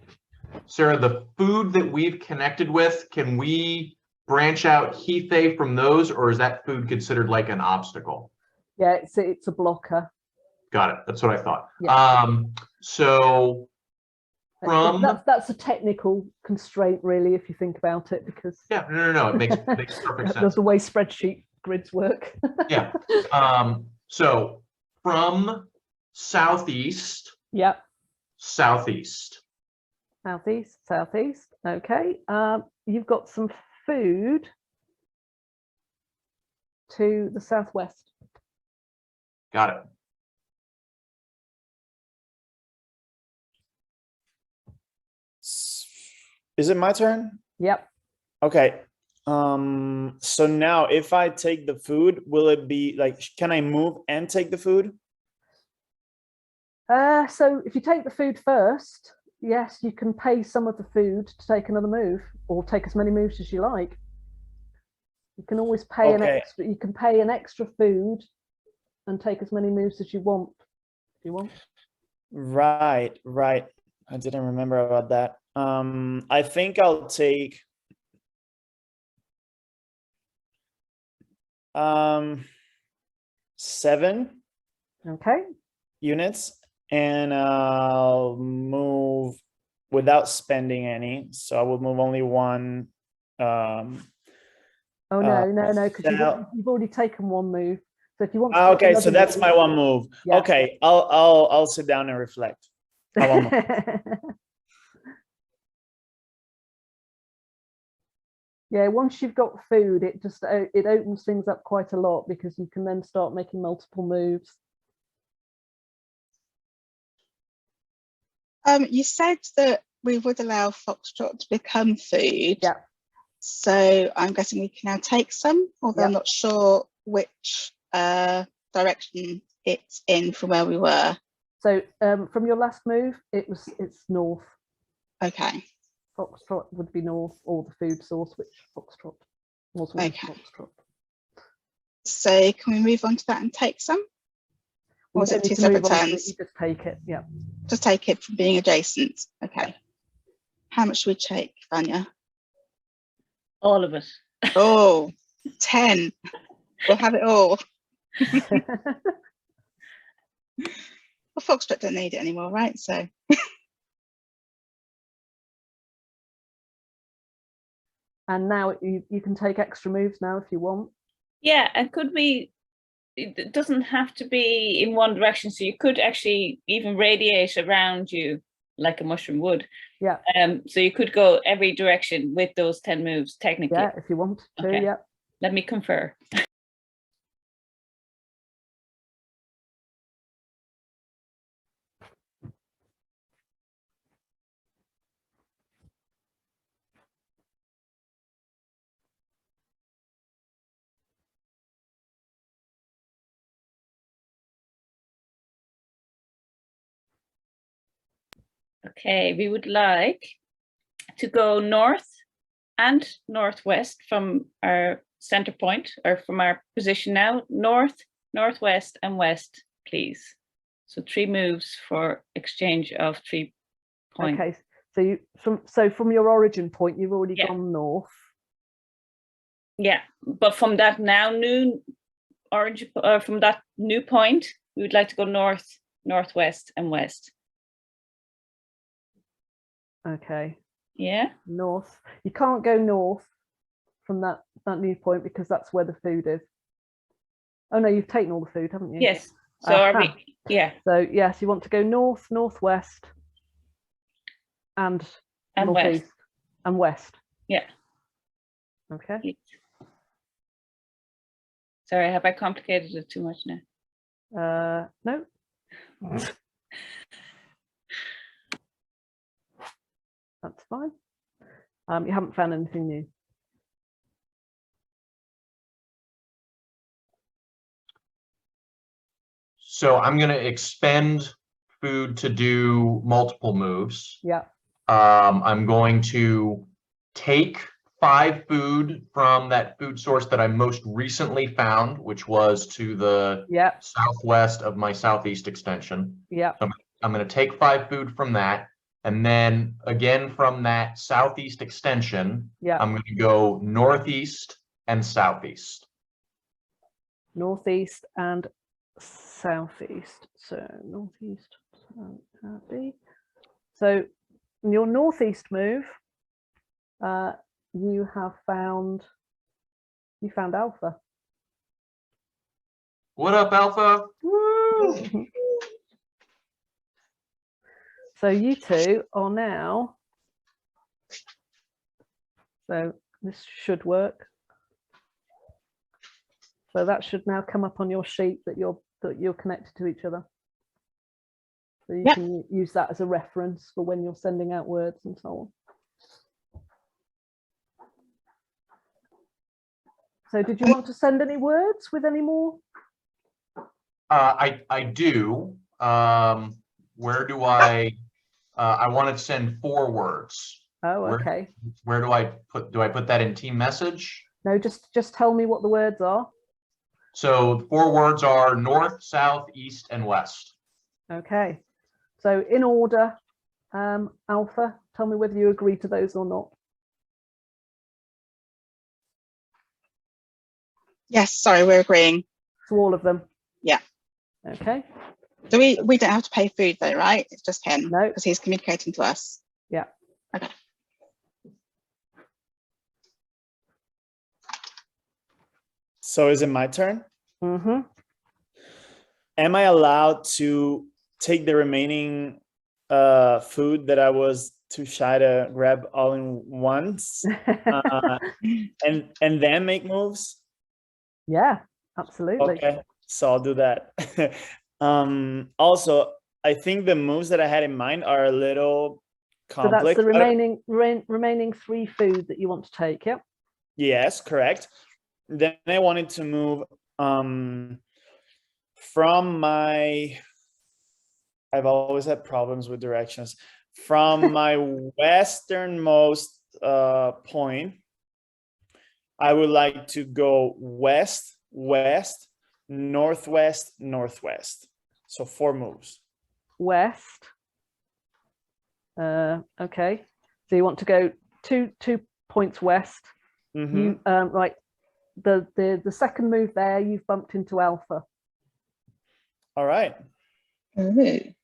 Sarah, the food that we've connected with, can we branch out Hefe from those, or is that food considered like an obstacle? Yeah, it's a blocker. Got it. That's what I thought. Yeah. So From that's a technical constraint, really, if you think about it, because yeah, no, it makes perfect sense. That's the way spreadsheet grids work. Yeah. So from southeast, Yep. southeast. Southeast, southeast. Okay. You've got some food to the southwest. Got it. Is it my turn? Yep. Okay. So now if I take the food, will it be like, can I move and take the food? So if you take the food first, yes, you can pay some of the food to take another move, or take as many moves as you like. You can always pay an extra. You can pay an extra food and take as many moves as you want. If you want. Right. I didn't remember about that. I think I'll take 7 Okay. units, and I'll move without spending any. So I will move only one. Oh no, because you've already taken one move. So if you want to okay, so that's my one move. Yeah. Okay, I'll sit down and reflect. Yeah, once you've got food, it opens things up quite a lot, because you can then start making multiple moves. You said that we would allow foxtrot to become food. Yeah. So I'm guessing we can now take some, although I'm not sure which direction it's in from where we were. So from your last move, it's north. Okay. Foxtrot would be north, or the food source, which foxtrot was. Okay. Foxtrot. So can we move on to that and take some? Or is it 2 separate turns? You just take it, yeah. Just take it from being adjacent. Okay. How much should we take, Vanya? All of it. Oh, 10. We'll have it all. Well, foxtrot don't need it anymore, right? So. And now you can take extra moves now if you want. Yeah, and it doesn't have to be in one direction, so you could actually even radiate around you like a mushroom would. Yeah. So you could go every direction with those 10 moves, technically. Yeah, if you want to, okay. Yeah. Let me confer. Okay, we would like to go north and northwest from our center point, or from our position now. North, northwest, and west, please. So 3 moves for exchange of 3 points. Okay, so from your origin point, you've already gone north. Yeah, but from that new from that new point, we would like to go north, northwest, and west. Okay. Yeah. North. You can't go north from that new point, because that's where the food is. Oh no, you've taken all the food, haven't you? Yes. So are we? Yeah. So yes, you want to go north, northwest, and northeast west. And west. Yeah. Okay. Yes. Sorry, have I complicated it too much now? No. That's fine. You haven't found anything new. So I'm going to expend food to do multiple moves. Yeah. I'm going to take 5 food from that food source that I most recently found, which was to the southwest of my southeast extension. Yeah. So I'm going to take 5 food from that. And then again, from that southeast extension, I'm going to go northeast and southeast. Northeast and southeast. So northeast, so in your northeast move, you found Alpha. What up, Alpha? Woo! So you two are now. So this should work. So that should now come up on your sheet that you're connected to each other. So you can use that as a reference for when you're sending out words and so on. So did you want to send any words with any more? I do. Where do I want to send 4 words. Oh, okay. Where do I put that in team message? No, just tell me what the words are. So the 4 words are north, south, east, and west. Okay. So in order, Alpha, tell me whether you agree to those or not. Yes, sorry, we're agreeing. To all of them? Yeah. Okay. So we don't have to pay food though, right? It's just him. No. Because he's communicating to us. Yeah. Okay. So is it my turn? Mm-hmm. Am I allowed to take the remaining food that I was too shy to grab all in once and then make moves? Yeah, absolutely. Okay, so I'll do that. Also, I think the moves that I had in mind are a little complex. So that's the remaining 3 food that you want to take, yeah? Yes, correct. Then I wanted to move from my, I've always had problems with directions, from my westernmost point. I would like to go west, west, northwest, northwest. So 4 moves. West. Okay. So you want to go two points west. Mm-hmm. You right. The second move there, you've bumped into Alpha. All right. Ooh.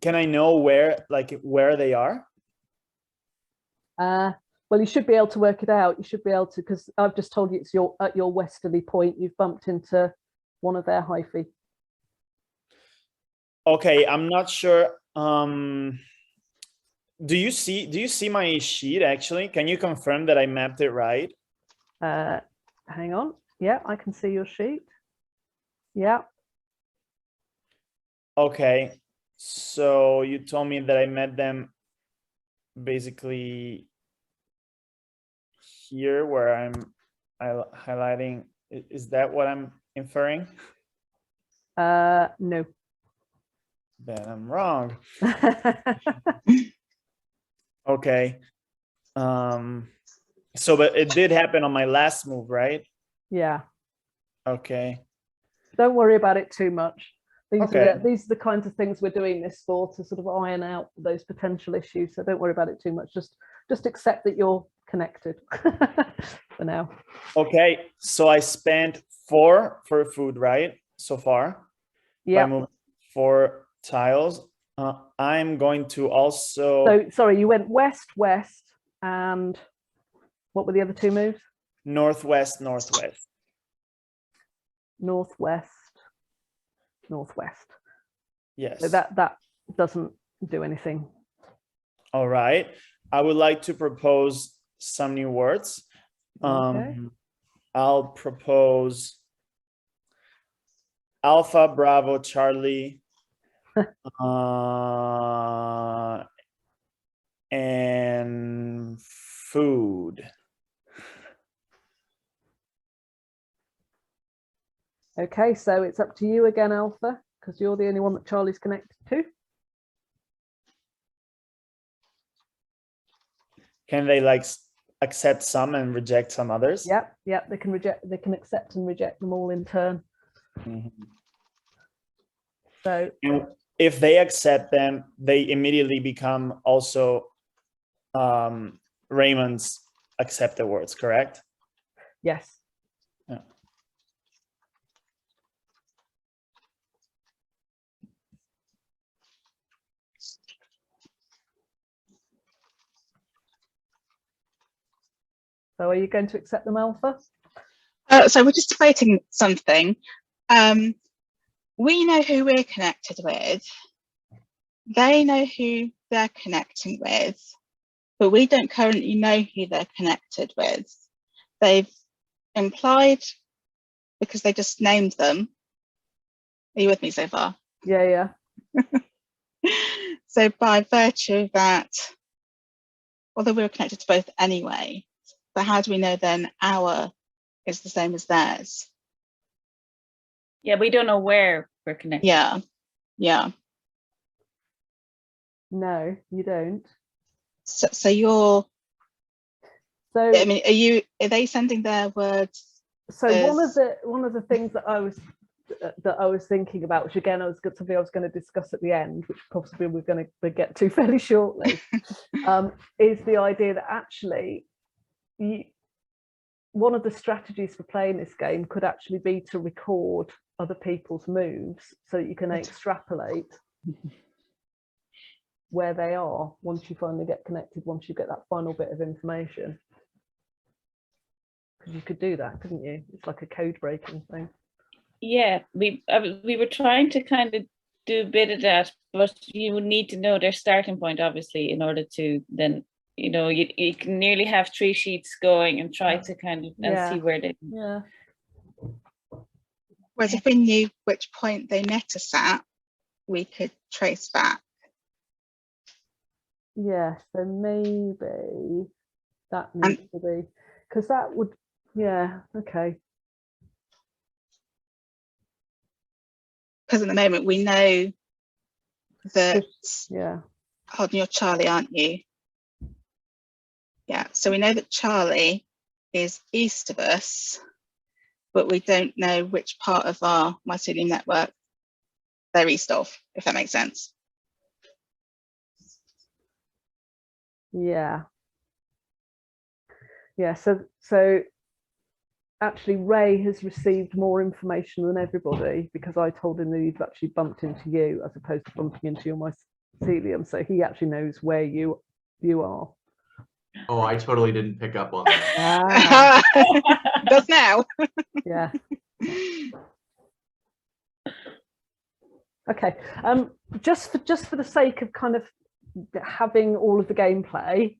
Can I know where they are? Well, you should be able to work it out. You should be able to, because I've just told you it's at your westerly point. You've bumped into one of their hyphae. Okay, I'm not sure. Do you see my sheet actually? Can you confirm that I mapped it right? Hang on. Yeah, I can see your sheet. Yeah. Okay. So you told me that I met them basically here where I'm highlighting. Is that what I'm inferring? No. Then I'm wrong. Okay. So but it did happen on my last move, right? Yeah. Okay. Don't worry about it too much. These are the kinds of things we're doing this for, to sort of iron out those potential issues. So don't worry about it too much. Just accept that you're connected for now. Okay. So I spent 4 for food, right? So far. Yeah. I moved 4 tiles. I'm going to also. So sorry, you went west, west, and what were the other 2 moves? Northwest, northwest. Northwest, northwest. Yes. So that doesn't do anything. All right. I would like to propose some new words. Okay. I'll propose Alpha, Bravo, Charlie, and food. Okay, so it's up to you again, Alpha, because you're the only one that Charlie's connected to. Can they accept some and reject some others? Yep, they can accept and reject them all in turn. Mm-hmm. So and if they accept them, they immediately become also Raymond's accepted words, correct? Yes. Yeah. So are you going to accept them, Alpha? So we're just debating something. We know who we're connected with. They know who they're connecting with, but we don't currently know who they're connected with. They've implied, because they just named them. Are you with me so far? Yeah. So by virtue of that, although we're connected to both anyway, but how do we know then our is the same as theirs? Yeah, we don't know where we're connected. Yeah. No, you don't. So you're. So I mean, are they sending their words? So one of the things that I was thinking about, which again something I was going to discuss at the end, which possibly we're going to get to fairly shortly, is the idea that actually one of the strategies for playing this game could actually be to record other people's moves so that you can extrapolate where they are once you finally get connected, once you get that final bit of information. Because you could do that, couldn't you? It's like a code breaking thing. Yeah, we were trying to kind of do a bit of that, but you would need to know their starting point, obviously, in order to then, you can nearly have 3 sheets going and try to kind of and see where they. Yeah. Whereas if we knew which point they met us at, we could trace back. Yeah, so maybe that needs to be, because that would, okay. Because at the moment we know that, yeah. Hold on, you're Charlie, aren't you? Yeah, so we know that Charlie is east of us, but we don't know which part of our MyCelium network they're east of, if that makes sense. Yeah. So actually Ray has received more information than everybody, because I told him that he'd actually bumped into you as opposed to bumping into your MyCelium, so he actually knows where you are. Oh, I totally didn't pick up on that. Does now. Yeah. Okay. Just for the sake of kind of having all of the gameplay,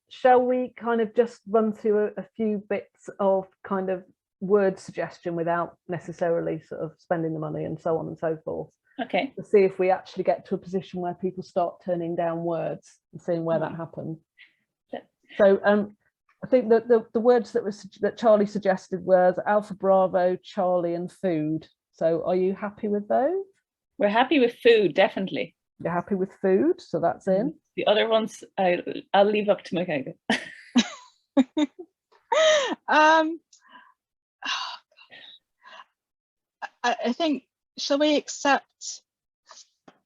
shall we kind of just run through a few bits of kind of word suggestion without necessarily sort of spending the money and so on and so forth? Okay. To see if we actually get to a position where people start turning down words and seeing where that happens. So I think that the words that Charlie suggested was Alpha Bravo, Charlie, and food. So are you happy with those? We're happy with food, definitely. You're happy with food, so that's in. The other ones I'll leave up to Michaela. I think, shall we accept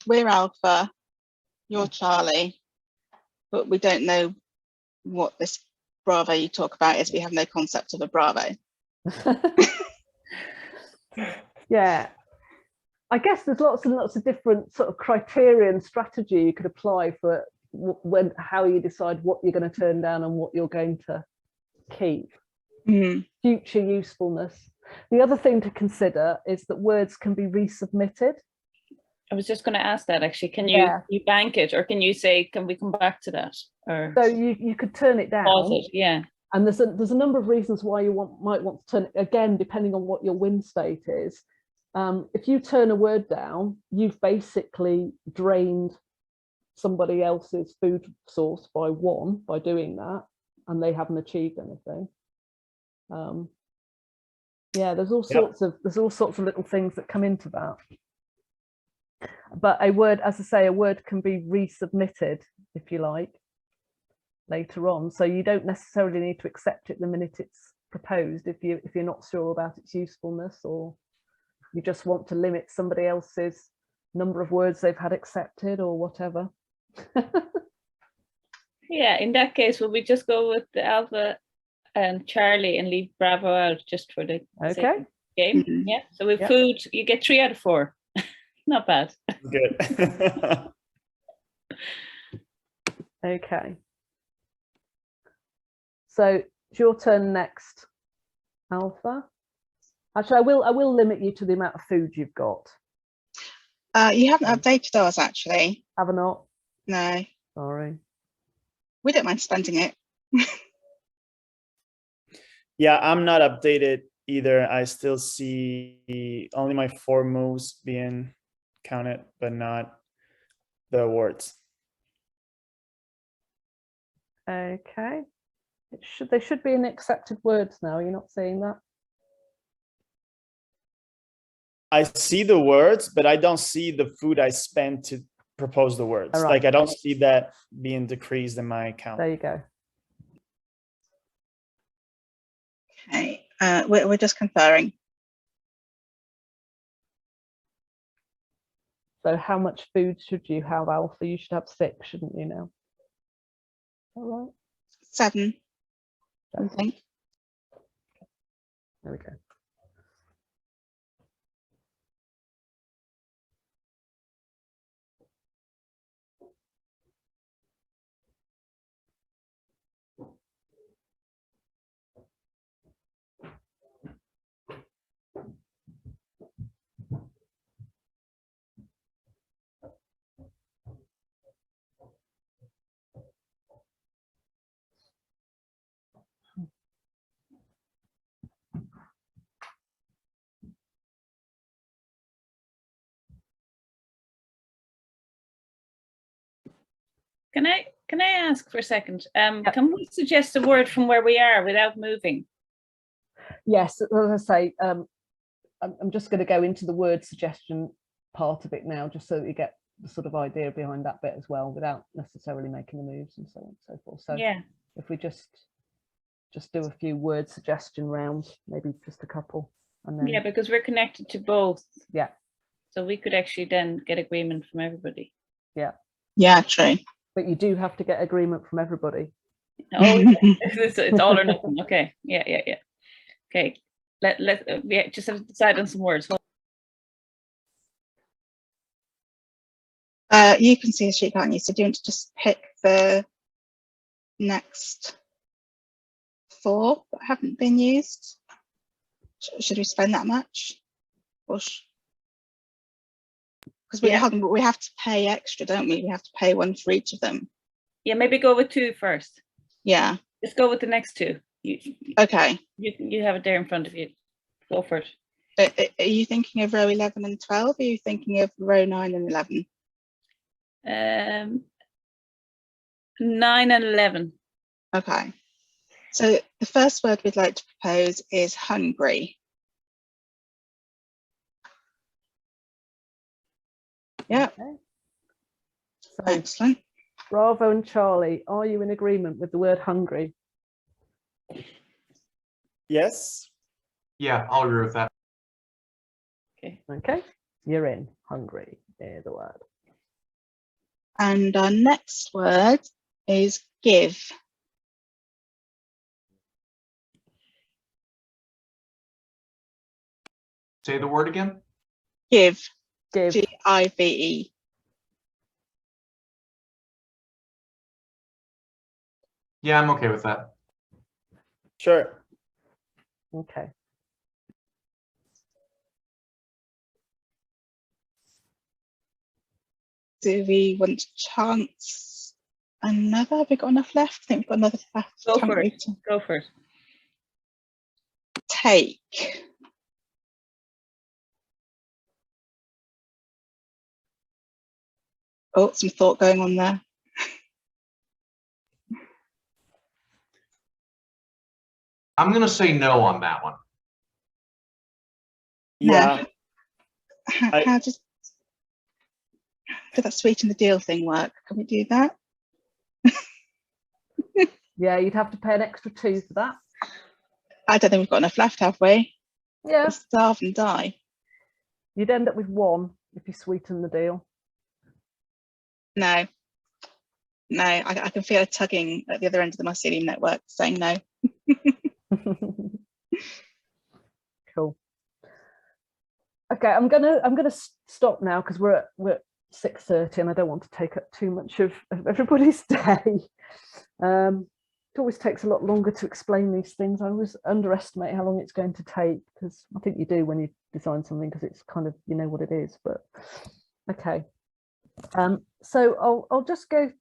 we're Alpha, you're Charlie, but we don't know what this Bravo you talk about is. We have no concept of a Bravo. Yeah, I guess there's lots and lots of different sort of criteria and strategy you could apply for how you decide what you're going to turn down and what you're going to keep. Future usefulness. The other thing to consider is that words can be resubmitted. I was just going to ask that, actually. Can you bank it, or can you say, can we come back to that? Or so you could turn it down. Pause it, yeah. And there's a number of reasons why you might want to turn it, again, depending on what your win state is. If you turn a word down, you've basically drained somebody else's food source by doing that, and they haven't achieved anything. There's all sorts of little things that come into that. But a word, as I say, a word can be resubmitted, if you like, later on. So you don't necessarily need to accept it the minute it's proposed if you're not sure about its usefulness, or you just want to limit somebody else's number of words they've had accepted or whatever. Yeah, in that case, will we just go with the Alpha and Charlie and leave Bravo out just for the sake of the game? Yeah, so with food, you get 3 out of 4. Not bad. Good. Okay. So It's your turn next, Alpha. Actually, I will limit you to the amount of food you've got. You haven't updated ours, actually. Have I not? No. Sorry. We don't mind spending it. Yeah, I'm not updated either. I still see only my 4 moves being counted, but not the awards. Okay. They should be in accepted words now. You're not seeing that? I see the words, but I don't see the food I spent to propose the words. All right. Like I don't see that being decreased in my account. There you go. Okay, we're just conferring. So how much food should you have, Alpha? You should have 6, shouldn't you now? All right. 7, I think. There we go. Can I ask for a second? Can we suggest a word from where we are without moving? Yes, as I say, I'm just going to go into the word suggestion part of it now, just so that you get the sort of idea behind that bit as well, without necessarily making the moves and so on and so forth. So yeah, if we just do a few word suggestion rounds, maybe just a couple, and then yeah, because we're connected to both. Yeah. So we could actually then get agreement from everybody. Yeah. Yeah, true. But you do have to get agreement from everybody. Oh, it's all or nothing. Okay. Yeah. Okay. We just have to decide on some words. You can see a sheet, can't you? So do you want to just pick the next 4 that haven't been used? Should we spend that much? Because we have to pay extra, don't we? We have to pay 1 for each of them. Yeah, maybe go with 2 first. Yeah. Let's go with the next 2. Okay. You have it there in front of you. Go for it. Are you thinking of row 11 and 12? Or are you thinking of row 9 and 11? 9 and 11. Okay. So the first word we'd like to propose is hungry. Yeah. Okay. So, excellent. Bravo and Charlie, are you in agreement with the word hungry? Yes. Yeah, I'll agree with that. Okay, you're in. Hungry, there's the word. And our next word is give. Say the word again. Give. Give. Give. Yeah, I'm okay with that. Sure. Okay. Do we want to chance another? Have we got enough left? I think we've got another left. Go for it. Go for it. Take. Oh, some thought going on there. I'm going to say no on that one. Yeah. How does that sweeten the deal thing work? Can we do that? Yeah, you'd have to pay an extra 2 for that. I don't think we've got enough left, have we? Yeah. We'll starve and die. You'd end up with 1 if you sweeten the deal. No. No, I can feel a tugging at the other end of the mycelium network saying no. Cool. Okay, I'm gonna stop now because we're at 6:30 and I don't want to take up too much of everybody's day. it always takes a lot longer to explain these things. I always underestimate how long it's going to take, because I think you do when you design something, because it's kind of, you know what it is. But okay, so I'll just go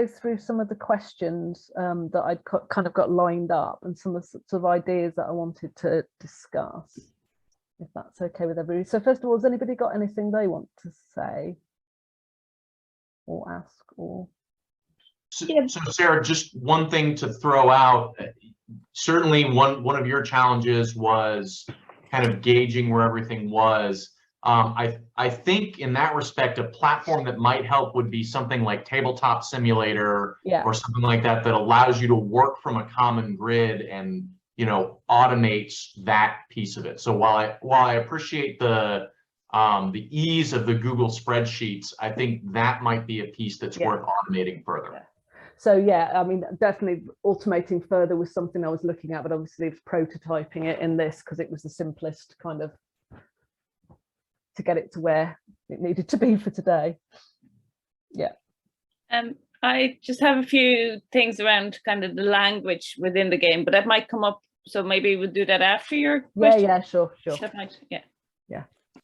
through some of the questions that I'd kind of got lined up, and some of the sorts of ideas that I wanted to discuss, if that's okay with everybody. So first of all, has anybody got anything they want to say or ask? Or so Sarah, just one thing to throw out. Certainly one of your challenges was kind of gauging where everything was. I think in that respect, a platform that might help would be something like Tabletop Simulator, or something like that, that allows you to work from a common grid and, you know, automates that piece of it. So while I appreciate the ease of the Google spreadsheets, I think that might be a piece that's worth automating further. So yeah, I mean, definitely automating further was something I was looking at, but obviously it's prototyping it in this because it was the simplest kind of to get it to where it needed to be for today. Yeah. I just have a few things around kind of the language within the game, but that might come up. So maybe we'll do that after your question. Yeah, sure. That might, yeah.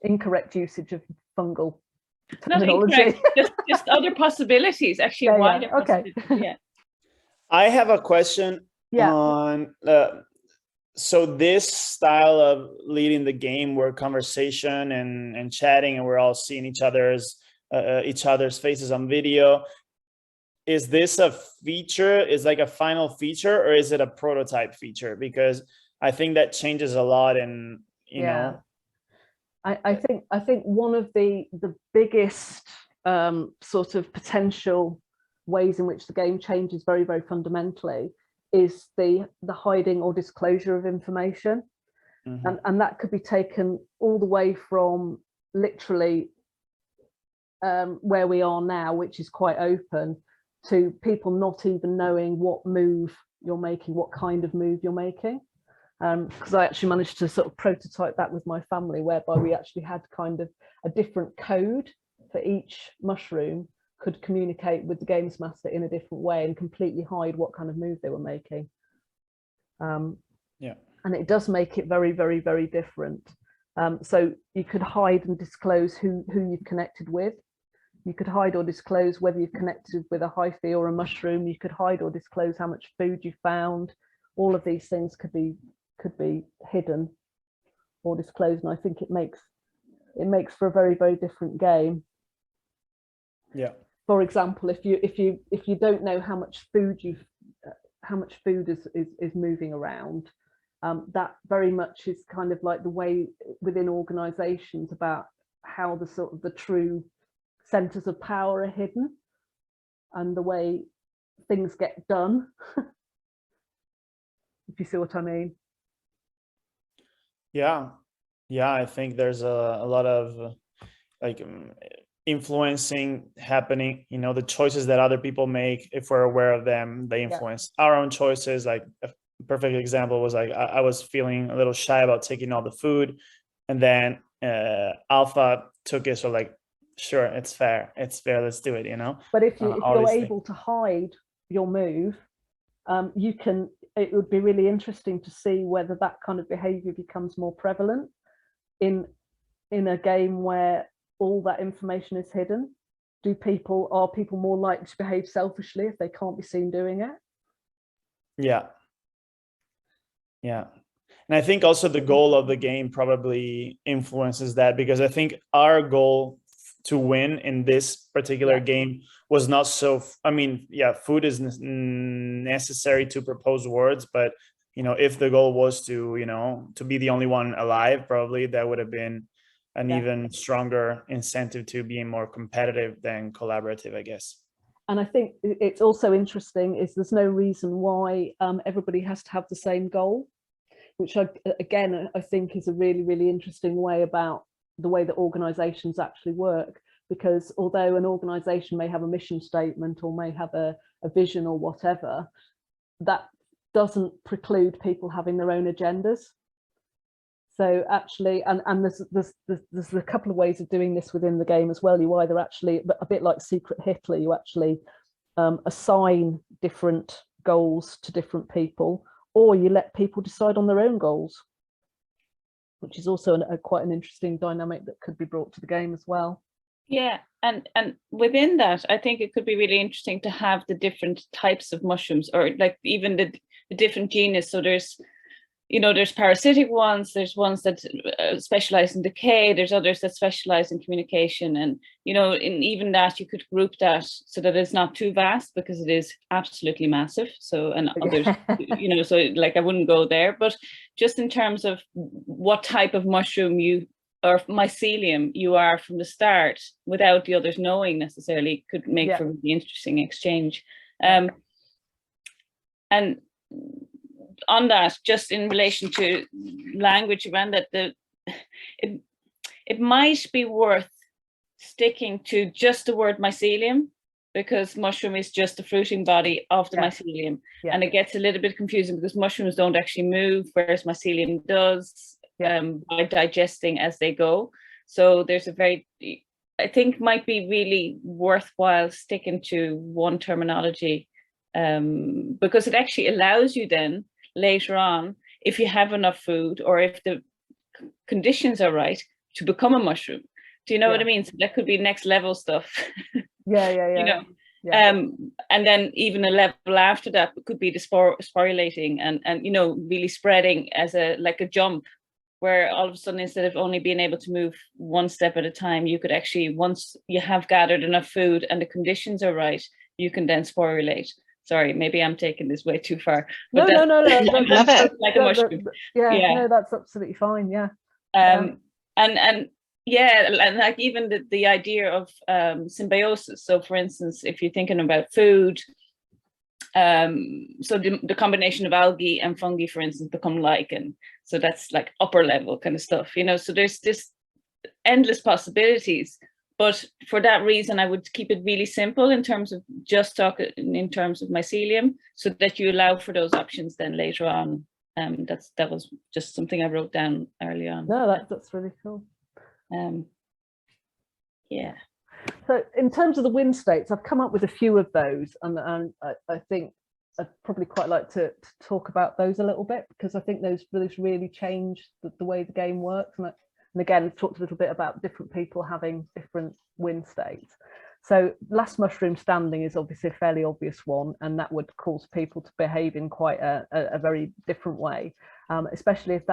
Incorrect usage of fungal not terminology. Incorrect, just other possibilities, actually. Okay. Yeah. I have a question on so this style of leading the game, where conversation and chatting, and we're all seeing each other's faces on video. Is this a feature? Is like a final feature, or is it a prototype feature? Because I think that changes a lot, and you know. I think one of the biggest sort of potential ways in which the game changes very, very fundamentally is the hiding or disclosure of information. And that could be taken all the way from literally where we are now, which is quite open, to people not even knowing what move you're making, what kind of move you're making. Because I actually managed to sort of prototype that with my family, whereby we actually had kind of a different code for each mushroom, could communicate with the games master in a different way and completely hide what kind of move they were making. And it does make it very, very, very different. So you could hide and disclose who you've connected with. You could hide or disclose whether you've connected with a hyphae or a mushroom. You could hide or disclose how much food you found. All of these things could be hidden or disclosed, and I think it makes for a very, very different game. Yeah. For example, if you don't know how much food is moving around, that very much is kind of like the way within organizations about how the sort of the true centers of power are hidden and the way things get done. If you see what I mean. Yeah, I think there's a lot of like influencing happening, you know, the choices that other people make, if we're aware of them, they influence our own choices. Like a perfect example was like I was feeling a little shy about taking all the food, and then Alpha took it, so like, sure, it's fair, let's do it, you know. But if you're able to hide your move, you can, it would be really interesting to see whether that kind of behavior becomes more prevalent in a game where all that information is hidden. Are people more likely to behave selfishly if they can't be seen doing it? Yeah. And I think also the goal of the game probably influences that, because I think our goal to win in this particular game was not so, I mean, food is necessary to propose words, but you know, if the goal was to, you know, to be the only one alive, probably that would have been an even stronger incentive to being more competitive than collaborative, I guess. And I think it's also interesting is there's no reason why everybody has to have the same goal, which I think is a really, really interesting way about the way that organizations actually work. Because although an organization may have a mission statement or may have a vision or whatever, that doesn't preclude people having their own agendas. So actually, and there's a couple of ways of doing this within the game as well. You either actually, a bit like Secret Hitler, you actually assign different goals to different people, or you let people decide on their own goals, which is also quite an interesting dynamic that could be brought to the game as well. Yeah, and within that, I think it could be really interesting to have the different types of mushrooms, or like even the different genus. So there's, you know, there's parasitic ones, there's ones that specialize in decay, there's others that specialize in communication, and you know, in even that you could group that so that it's not too vast, because it is absolutely massive. So, and others, you know, so like I wouldn't go there, but just in terms of what type of mushroom you or mycelium you are from the start, without the others knowing necessarily, could make for a really interesting exchange. And on that, just in relation to language around that, it might be worth sticking to just the word mycelium, because mushroom is just the fruiting body of the mycelium. And it gets a little bit confusing because mushrooms don't actually move, whereas mycelium does, by digesting as they go. So there's I think might be really worthwhile sticking to one terminology, because it actually allows you then later on, if you have enough food or if the conditions are right, to become a mushroom. Do you know what I mean? So that could be next level stuff. You know, and then even a level after that could be the sporulating and you know, really spreading as like a jump, where all of a sudden, instead of only being able to move one step at a time, you could actually, once you have gathered enough food and the conditions are right, you can then sporulate. Sorry, maybe I'm taking this way too far. But no. Love it. Like a mushroom. No, that's absolutely fine. And like even the idea of symbiosis. So for instance, if you're thinking about food, so the combination of algae and fungi, for instance, become lichen. So that's like upper level kind of stuff, you know. So there's this endless possibilities. But for that reason, I would keep it really simple in terms of just talking in terms of mycelium, so that you allow for those options then later on. That was just something I wrote down early on. No, that's really cool. Yeah. So in terms of the wind states, I've come up with a few of those, and I think I'd probably quite like to talk about those a little bit, because I think those really change the way the game works. And again, we've talked a little bit about different people having different wind states. So last mushroom standing is obviously a fairly obvious one, and that would cause people to behave in quite a very different way, especially if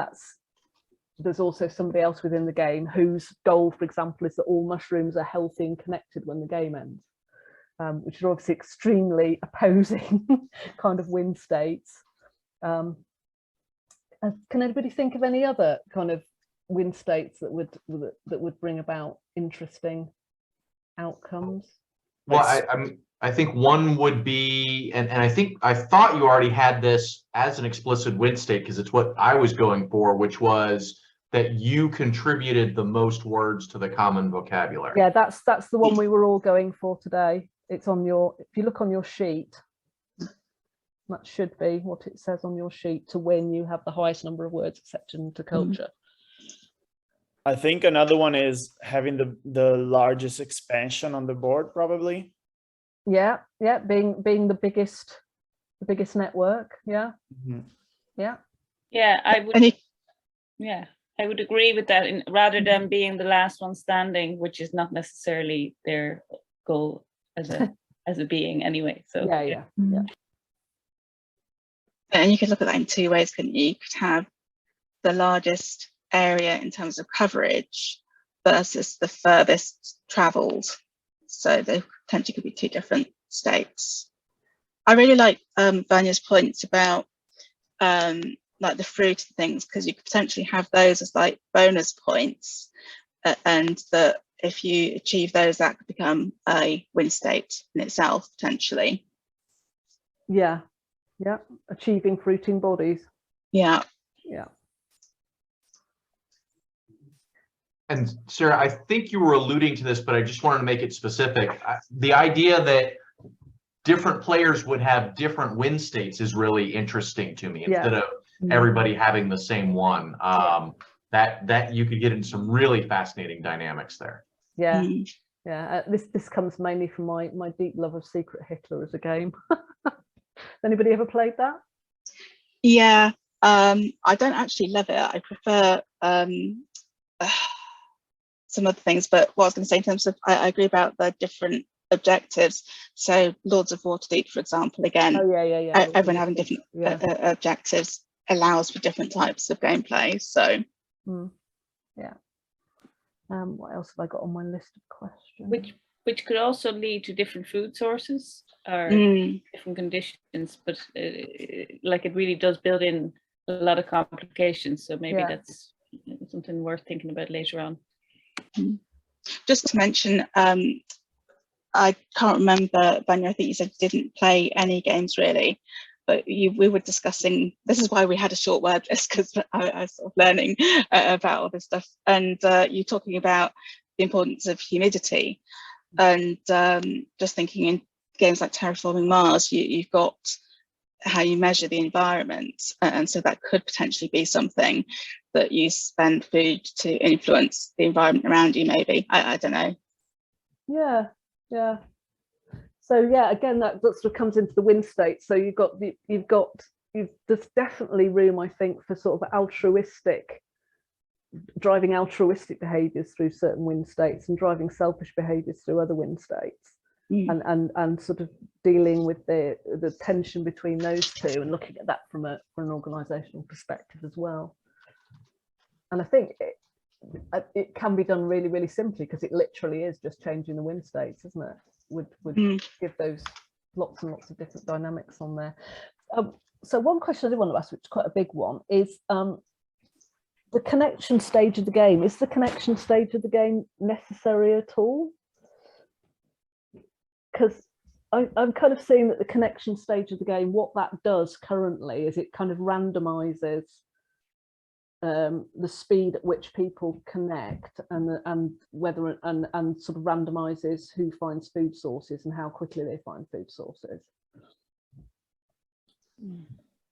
there's also somebody else within the game whose goal, for example, is that all mushrooms are healthy and connected when the game ends, which are obviously extremely opposing kind of wind states. Can anybody think of any other kind of wind states that would bring about interesting outcomes? Well, I think one would be, and I thought you already had this as an explicit wind state, because it's what I was going for, which was that you contributed the most words to the common vocabulary. Yeah, that's the one we were all going for today. It's on if you look on your sheet, that should be what it says on your sheet. To win, you have the highest number of words accepted into culture. I think another one is having the largest expansion on the board, probably. Yeah, being the biggest network. Yeah. I would. I would agree with that. Rather than being the last one standing, which is not necessarily their goal as a being anyway. So yeah. And you could look at that in two ways, couldn't you? You could have the largest area in terms of coverage versus the furthest traveled. So they potentially could be two different states. I really like Vanya's points about like the fruit and things, because you could potentially have those as like bonus points, and that if you achieve those, that could become a win state in itself potentially. Yeah, achieving fruiting bodies. Yeah. And Sarah, I think you were alluding to this, but I just wanted to make it specific. The idea that different players would have different win states is really interesting to me, instead of everybody having the same one. That you could get into some really fascinating dynamics there. This comes mainly from my deep love of Secret Hitler as a game. Anybody ever played that? Yeah, I don't actually love it. I prefer some other things, but what I was going to say in terms of, I agree about the different objectives. So Lords of Waterdeep, for example, again, everyone having different objectives allows for different types of gameplay. So yeah. What else have I got on my list of questions? Which could also lead to different food sources or different conditions, but like it really does build in a lot of complications. So maybe that's something worth thinking about later on. Just to mention, I can't remember, Vanya, I think you said you didn't play any games really, but we were discussing, this is why we had a short word list, because I was sort of learning about all this stuff. And you're talking about the importance of humidity. And just thinking in games like Terraforming Mars, you've got how you measure the environment. And so that could potentially be something that you spend food to influence the environment around you, maybe. I don't know. Yeah. So yeah, again, that sort of comes into the win state. So there's definitely room, I think, for sort of driving altruistic behaviors through certain win states and driving selfish behaviors through other win states, and sort of dealing with the tension between those two and looking at that from an organizational perspective as well. And I think it can be done really, really simply, because it literally is just changing the win states, isn't it? Would give those lots and lots of different dynamics on there. So one question I did want to ask, which is quite a big one, is the connection stage of the game. Is the connection stage of the game necessary at all? Because I'm kind of seeing that the connection stage of the game, what that does currently is it kind of randomizes the speed at which people connect and whether and sort of randomizes who finds food sources and how quickly they find food sources.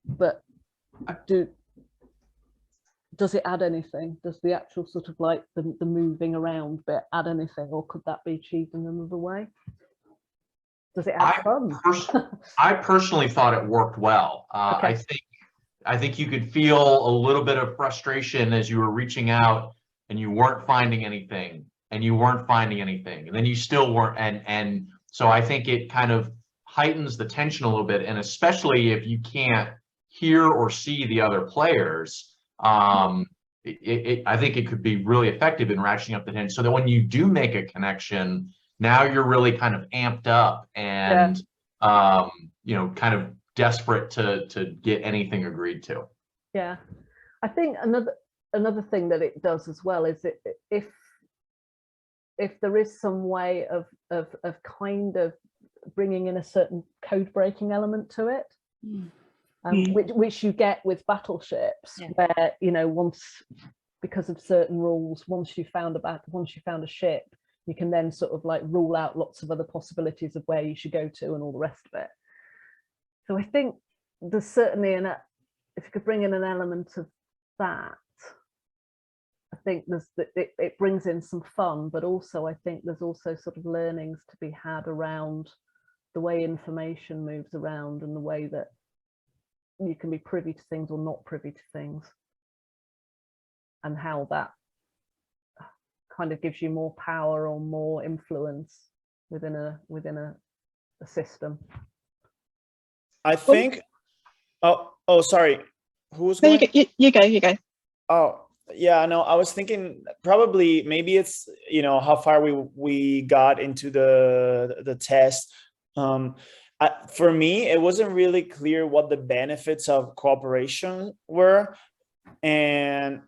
But does it add anything? Does the actual sort of like the moving around bit add anything, or could that be achieved in another way? Does it add fun? I personally thought it worked well. Okay. I think you could feel a little bit of frustration as you were reaching out and you weren't finding anything, and then you still weren't, and so I think it kind of heightens the tension a little bit, and especially if you can't hear or see the other players, I think it could be really effective in ratcheting up the tension, so that when you do make a connection, now you're really kind of amped up and you know, kind of desperate to get anything agreed to. Yeah, I think another thing that it does as well is if there is some way of kind of bringing in a certain code breaking element to it, which you get with battleships, where, you know, once, because of certain rules, once you found a ship, you can then sort of like rule out lots of other possibilities of where you should go to and all the rest of it. So I think there's certainly if you could bring in an element of that, I think it brings in some fun, but also I think there's also sort of learnings to be had around the way information moves around and the way that you can be privy to things or not privy to things, and how that kind of gives you more power or more influence within a system. I think. Oh, sorry. Who's going? You go. Oh, yeah. No, I was thinking probably maybe it's, you know, how far we got into the test. For me, it wasn't really clear what the benefits of cooperation were, and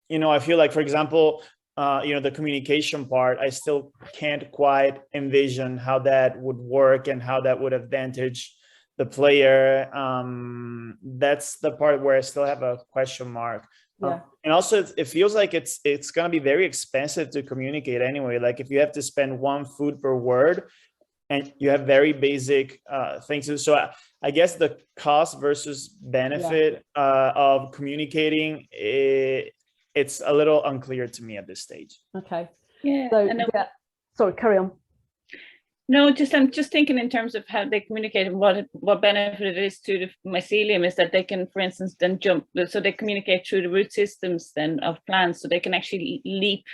you know, I feel like, for example, you know, the communication part, I still can't quite envision how that would work and how that would advantage the player. That's the part where I still have a question mark. And also it feels like it's going to be very expensive to communicate anyway. Like if you have to spend 1 food per word and you have very basic things. So I guess the cost versus benefit of communicating, it's a little unclear to me at this stage. Okay. Yeah. So sorry, carry on. No, I'm just thinking in terms of how they communicate and what benefit it is to the mycelium is that they can, for instance, then jump, so they communicate through the root systems then of plants, so they can actually leap.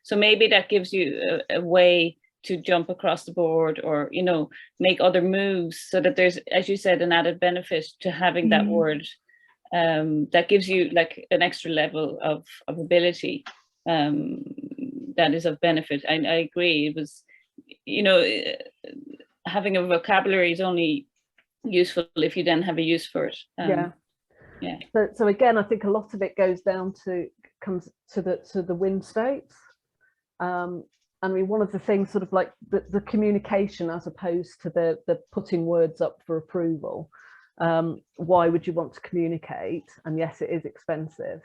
So maybe that gives you a way to jump across the board, or make other moves, so that there's, as you said, an added benefit to having that word. That gives you like an extra level of ability that is of benefit. I agree. It was, having a vocabulary is only useful if you then have a use for it. Yeah. So again, I think a lot of it comes to the win states. I mean, one of the things, sort of like the communication, as opposed to the putting words up for approval. Why would you want to communicate? And yes, it is expensive,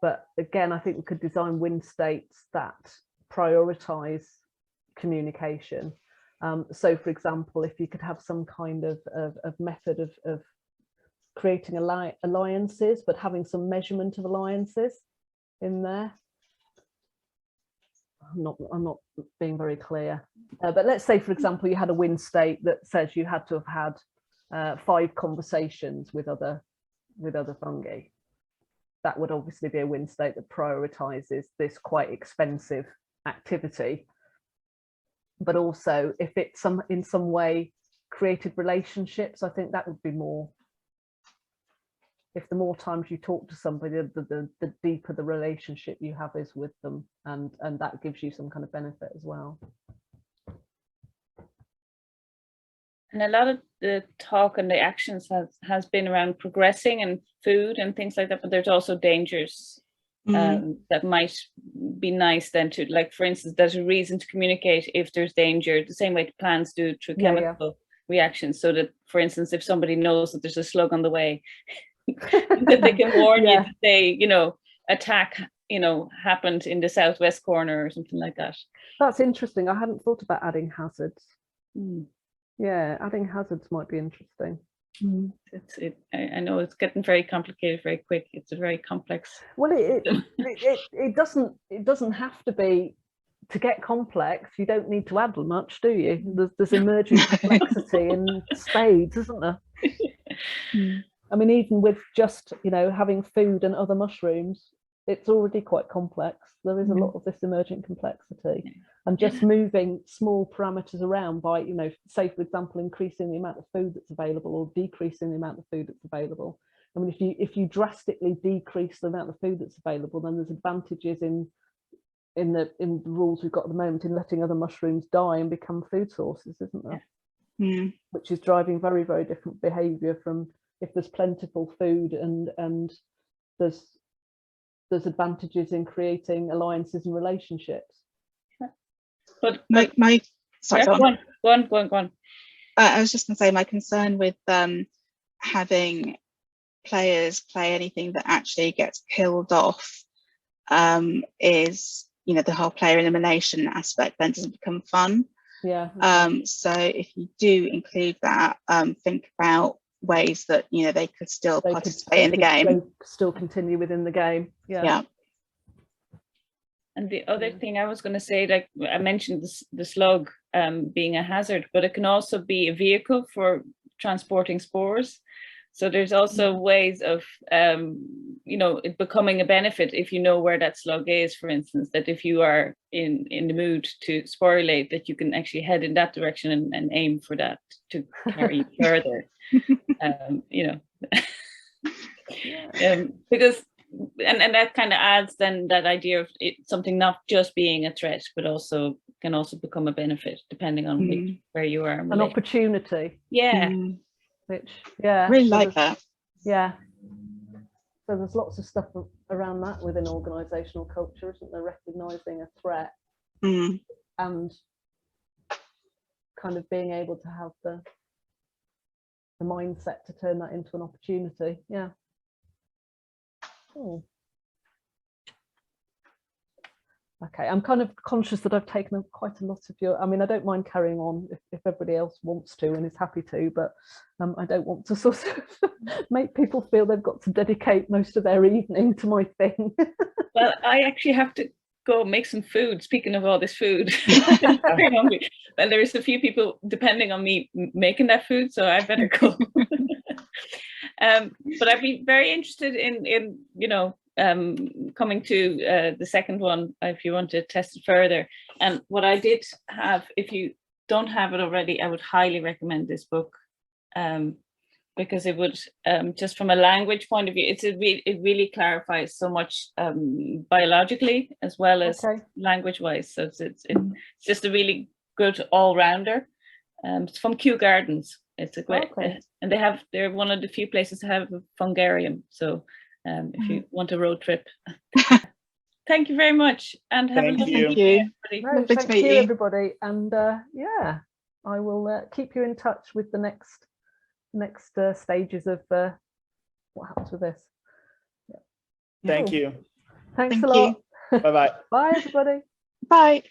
but again, I think we could design win states that prioritize communication. So for example, if you could have some kind of method of creating alliances, but having some measurement of alliances in there. I'm not being very clear, but let's say, for example, you had a win state that says you had to have had 5 conversations with other fungi. That would obviously be a win state that prioritizes this quite expensive activity. But also, if it's in some way created relationships, I think that would be more. If the more times you talk to somebody, the deeper the relationship you have is with them, and that gives you some kind of benefit as well. And a lot of the talk and the actions has been around progressing and food and things like that, but there's also dangers that might be nice then to, like, for instance, there's a reason to communicate if there's danger, the same way plants do through chemical reactions, so that, for instance, if somebody knows that there's a slug on the way, that they can warn you that they, attack, happened in the southwest corner or something like that. That's interesting. I hadn't thought about adding hazards. Yeah, adding hazards might be interesting. I know it's getting very complicated very quick. It's a very complex. Well, it doesn't have to be. To get complex, you don't need to add much, do you? There's emergent complexity in spades, isn't there? I mean, even with just, having food and other mushrooms, it's already quite complex. There is a lot of this emergent complexity, and just moving small parameters around by, say, for example, increasing the amount of food that's available or decreasing the amount of food that's available. I mean, if you drastically decrease the amount of food that's available, then there's advantages in the rules we've got at the moment in letting other mushrooms die and become food sources, isn't there? Which is driving very, very different behaviour from if there's plentiful food and there's advantages in creating alliances and relationships. But sorry, go on. I was just going to say, my concern with having players play anything that actually gets killed off is, the whole player elimination aspect then doesn't become fun. So if you do include that, think about ways that they could still participate in the game, still continue within the game. And the other thing I was going to say, like I mentioned the slug being a hazard, but it can also be a vehicle for transporting spores. So there's also ways of it becoming a benefit if you know where that slug is, for instance, that if you are in the mood to sporulate, that you can actually head in that direction and aim for that to carry you further. Because and that kind of adds then that idea of something not just being a threat, but can also become a benefit depending on where you are. An opportunity. Which really like that. So there's lots of stuff around that within organisational culture, isn't there? Recognising a threat and kind of being able to have the mindset to turn that into an opportunity. Okay, I'm kind of conscious that I've taken up quite a lot of your, I mean, I don't mind carrying on if everybody else wants to and is happy to, but I don't want to sort of make people feel they've got to dedicate most of their evening to my thing. Well, I actually have to go make some food. Speaking of all this food, I'm very hungry. And there's a few people depending on me making that food, so I better go. But I'd be very interested in coming to the second one if you want to test it further. And what I did have, if you don't have it already, I would highly recommend this book, because it would, just from a language point of view, it really clarifies so much biologically as well as language-wise. So it's just a really good all-rounder. It's from Kew Gardens. It's a great, and they're one of the few places to have a fungarium. So if you want a road trip. Thank you very much, and have a lovely day, everybody. Thank you, everybody, and yeah, I will keep you in touch with the next stages of what happens with this. Thank you. Thanks a lot. Bye-bye. Bye, everybody. Bye.